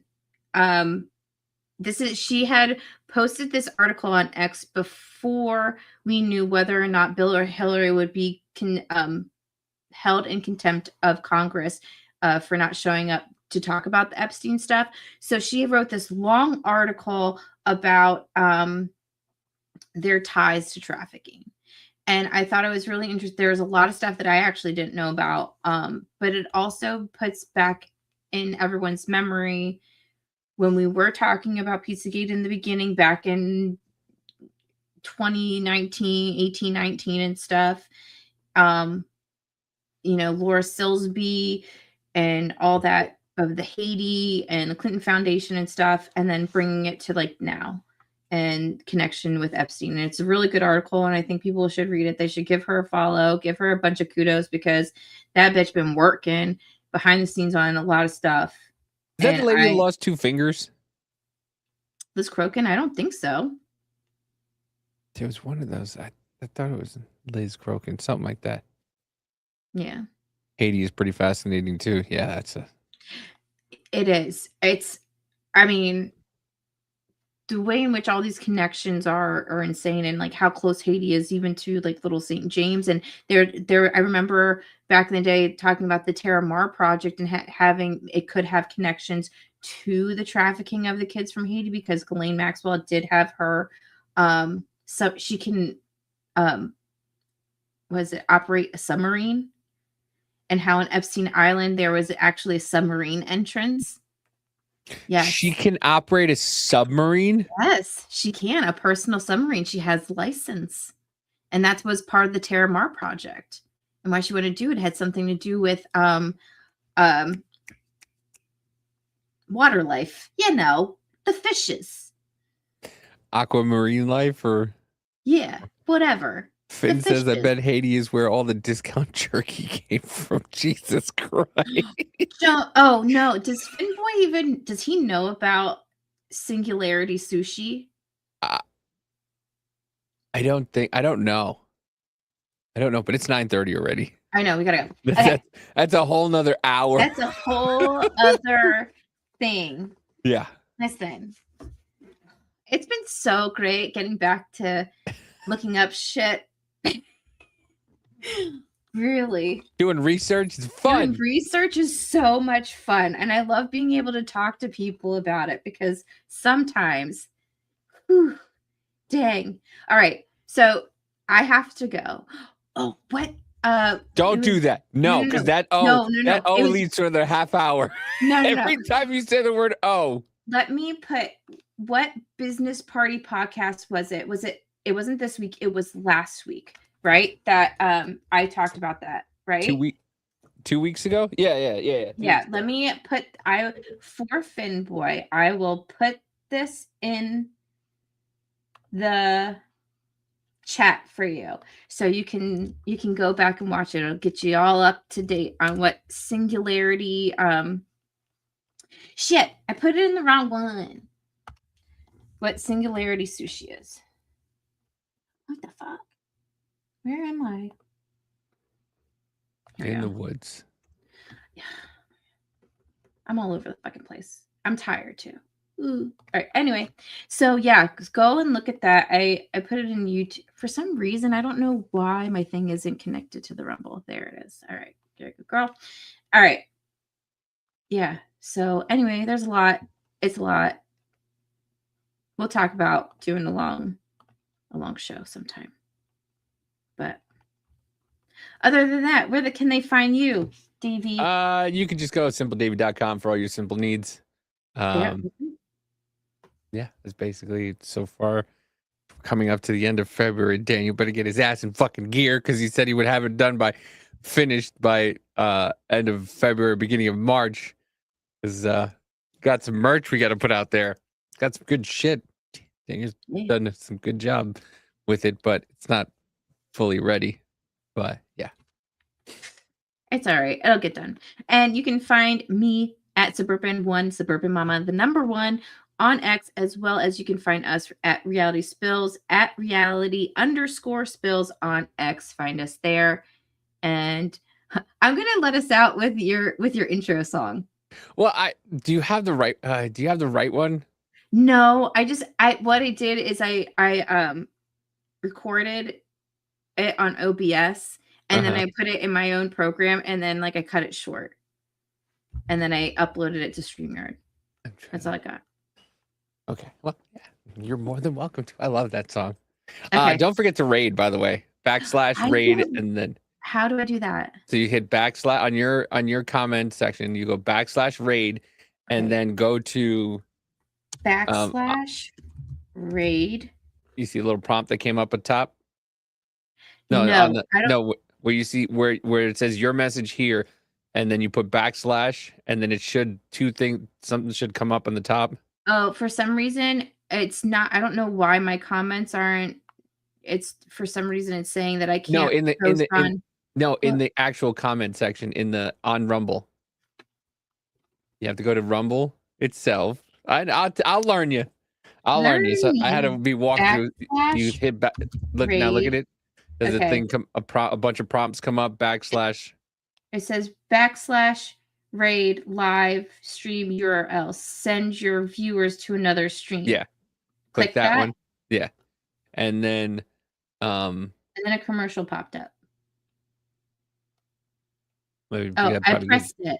She had posted this article on X before we knew whether or not Bill or Hillary would be held in contempt of Congress for not showing up to talk about the Epstein stuff. So she wrote this long article about their ties to trafficking. And I thought it was really interesting. There's a lot of stuff that I actually didn't know about. But it also puts back in everyone's memory when we were talking about Pizzagate in the beginning, back in 2019, 18, 19 and stuff. Laura Silsby and all that of the Haiti and the Clinton Foundation and stuff, and then bringing it to like now and connection with Epstein. And it's a really good article, and I think people should read it. They should give her a follow, give her a bunch of kudos, because that bitch been working behind the scenes on a lot of stuff. Is that the lady who lost 2 fingers? Liz Crokin? I don't think so. There was one of those. I thought it was Liz Crokin, something like that. Yeah. Haiti is pretty fascinating too. Yeah, It is. I mean, the way in which all these connections are insane, and like how close Haiti is even to like little St. James. And there I remember back in the day talking about the Terra Mar project and having it could have connections to the trafficking of the kids from Haiti, because Ghislaine Maxwell did have her so she can operate a submarine, and how on Epstein Island there was actually a submarine entrance. Yes. She can operate a submarine? Yes, she can. A personal submarine. She has license. And that was part of the Terra Mar project. And why she wanted to do it had something to do with water life. The fishes. Aquamarine life, or yeah, whatever. Finn says, I bet Haiti is where all the discount jerky came from. Jesus Christ. Oh, no. Does Finboy does he know about Singularity Sushi? I don't know. But it's 9:30 already. I know. We got to go. Okay. That's a whole nother hour. That's a whole other thing. Yeah. Listen, it's been so great getting back to looking up shit. Really. Doing research is fun. Doing research is so much fun. And I love being able to talk to people about it, because sometimes, dang. All right. So I have to go. Oh, what? Don't do that. No, because that leads to another half hour. No, Every time you say the word "oh," let me put, what business party podcast was it? It wasn't this week. It was last week, right? That I talked about that, right? 2 weeks ago. Yeah. Yeah. Let me put for Finboy. I will put this in the chat for you, so you can go back and watch it. It'll get you all up to date on what Singularity. Shit, I put it in the wrong one. What Singularity Sushi is. What the fuck? Where am I? In the woods. Yeah. I'm all over the fucking place. I'm tired too. Ooh. All right. Anyway, so yeah, go and look at that. I put it in YouTube. For some reason, I don't know why my thing isn't connected to the Rumble. There it is. All right. There you go, girl. All right. Yeah. So anyway, there's a lot. It's a lot. We'll talk about doing a long show sometime. But other than that, where can they find you, Davy? You can just go to simpledavy.com for all your simple needs. Yeah, it's basically so far coming up to the end of February. Daniel better get his ass in fucking gear, because he said he would have it finished by end of February, beginning of March. Because got some merch we got to put out there. Got some good shit. Daniel's done some good job with it, but it's not fully ready. But yeah, it's all right. It'll get done. And you can find me at Suburban Momma, the number 1 on X, as well as you can find us at Reality Spills at reality_spills on X. Find us there. And I'm gonna let us out with your intro song. Well, do you have the right one? No, what I did is I recorded it on OBS, and then I put it in my own program, and then I cut it short, and then I uploaded it to StreamYard. That's all I got. Okay. Well, yeah, you're more than welcome to. I love that song. Okay. Don't forget to raid, by the way. I raid don't- and then How do I do that? so you hit backslash on your comment section, you go /raid and Okay. then go to /raid. you see a little prompt that came up at top? No, No, on the I don't. no where you see where it says your message here and then you put / and then it should something should come up on the top. Oh, for some reason it's not. I don't know why my comments aren't. It's for some reason it's saying that I can't No, in What? the actual comment section on Rumble. You have to go to Rumble itself. I'll learn you. I'll learn you. So I had to be walked through. You hit back. Look now. Look at it. There's a thing a bunch of prompts come up /. It says /raid live stream URL. Send your viewers to another stream. Yeah. Click that one. Yeah. And then and then a commercial popped up. maybe I pressed it.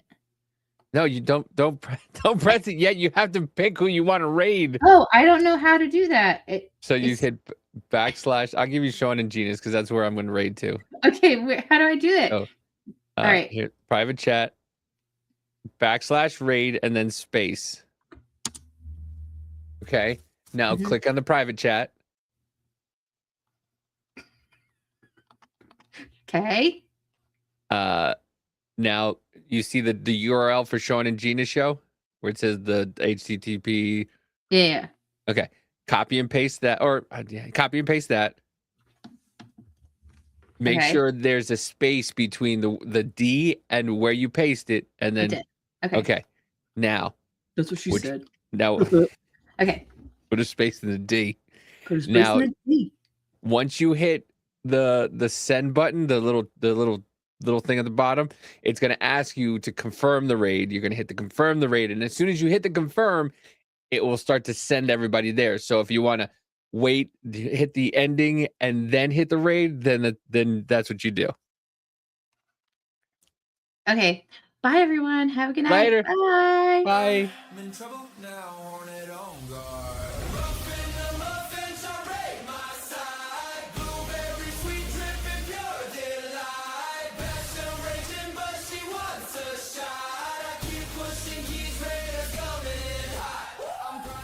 No, you don't press it yet. You have to pick who you want to raid. Oh, I don't know how to do that. So you hit /. I'll give you Sean and Gina's because that's where I'm going to raid to. Okay, how do I do it? Oh, all right. Here, private chat, /raid and then space. Okay. Now click on the private chat. Okay. Now you see the URL for Sean and Gina's show where it says the HTTP. Yeah. Okay. Copy and paste that, copy and paste that. Make sure there's a space between the D and where you paste it, and then okay. Now that's what she said. Now okay. Put a space in the D. Now, once you hit the send button, the little thing at the bottom, it's going to ask you to confirm the raid. You're going to hit the confirm the raid, and as soon as you hit the confirm, it will start to send everybody there. So if you want to wait, hit the ending, and then hit the raid, then that's what you do. Okay. Bye, everyone. Have a good night. Later. Bye. Bye. I'm in trouble now, hornet on guard. Muffin the muffins are right my side. Blueberry sweet dripping pure delight. Passion raging, but she wants a shot. I keep pushing keys, ready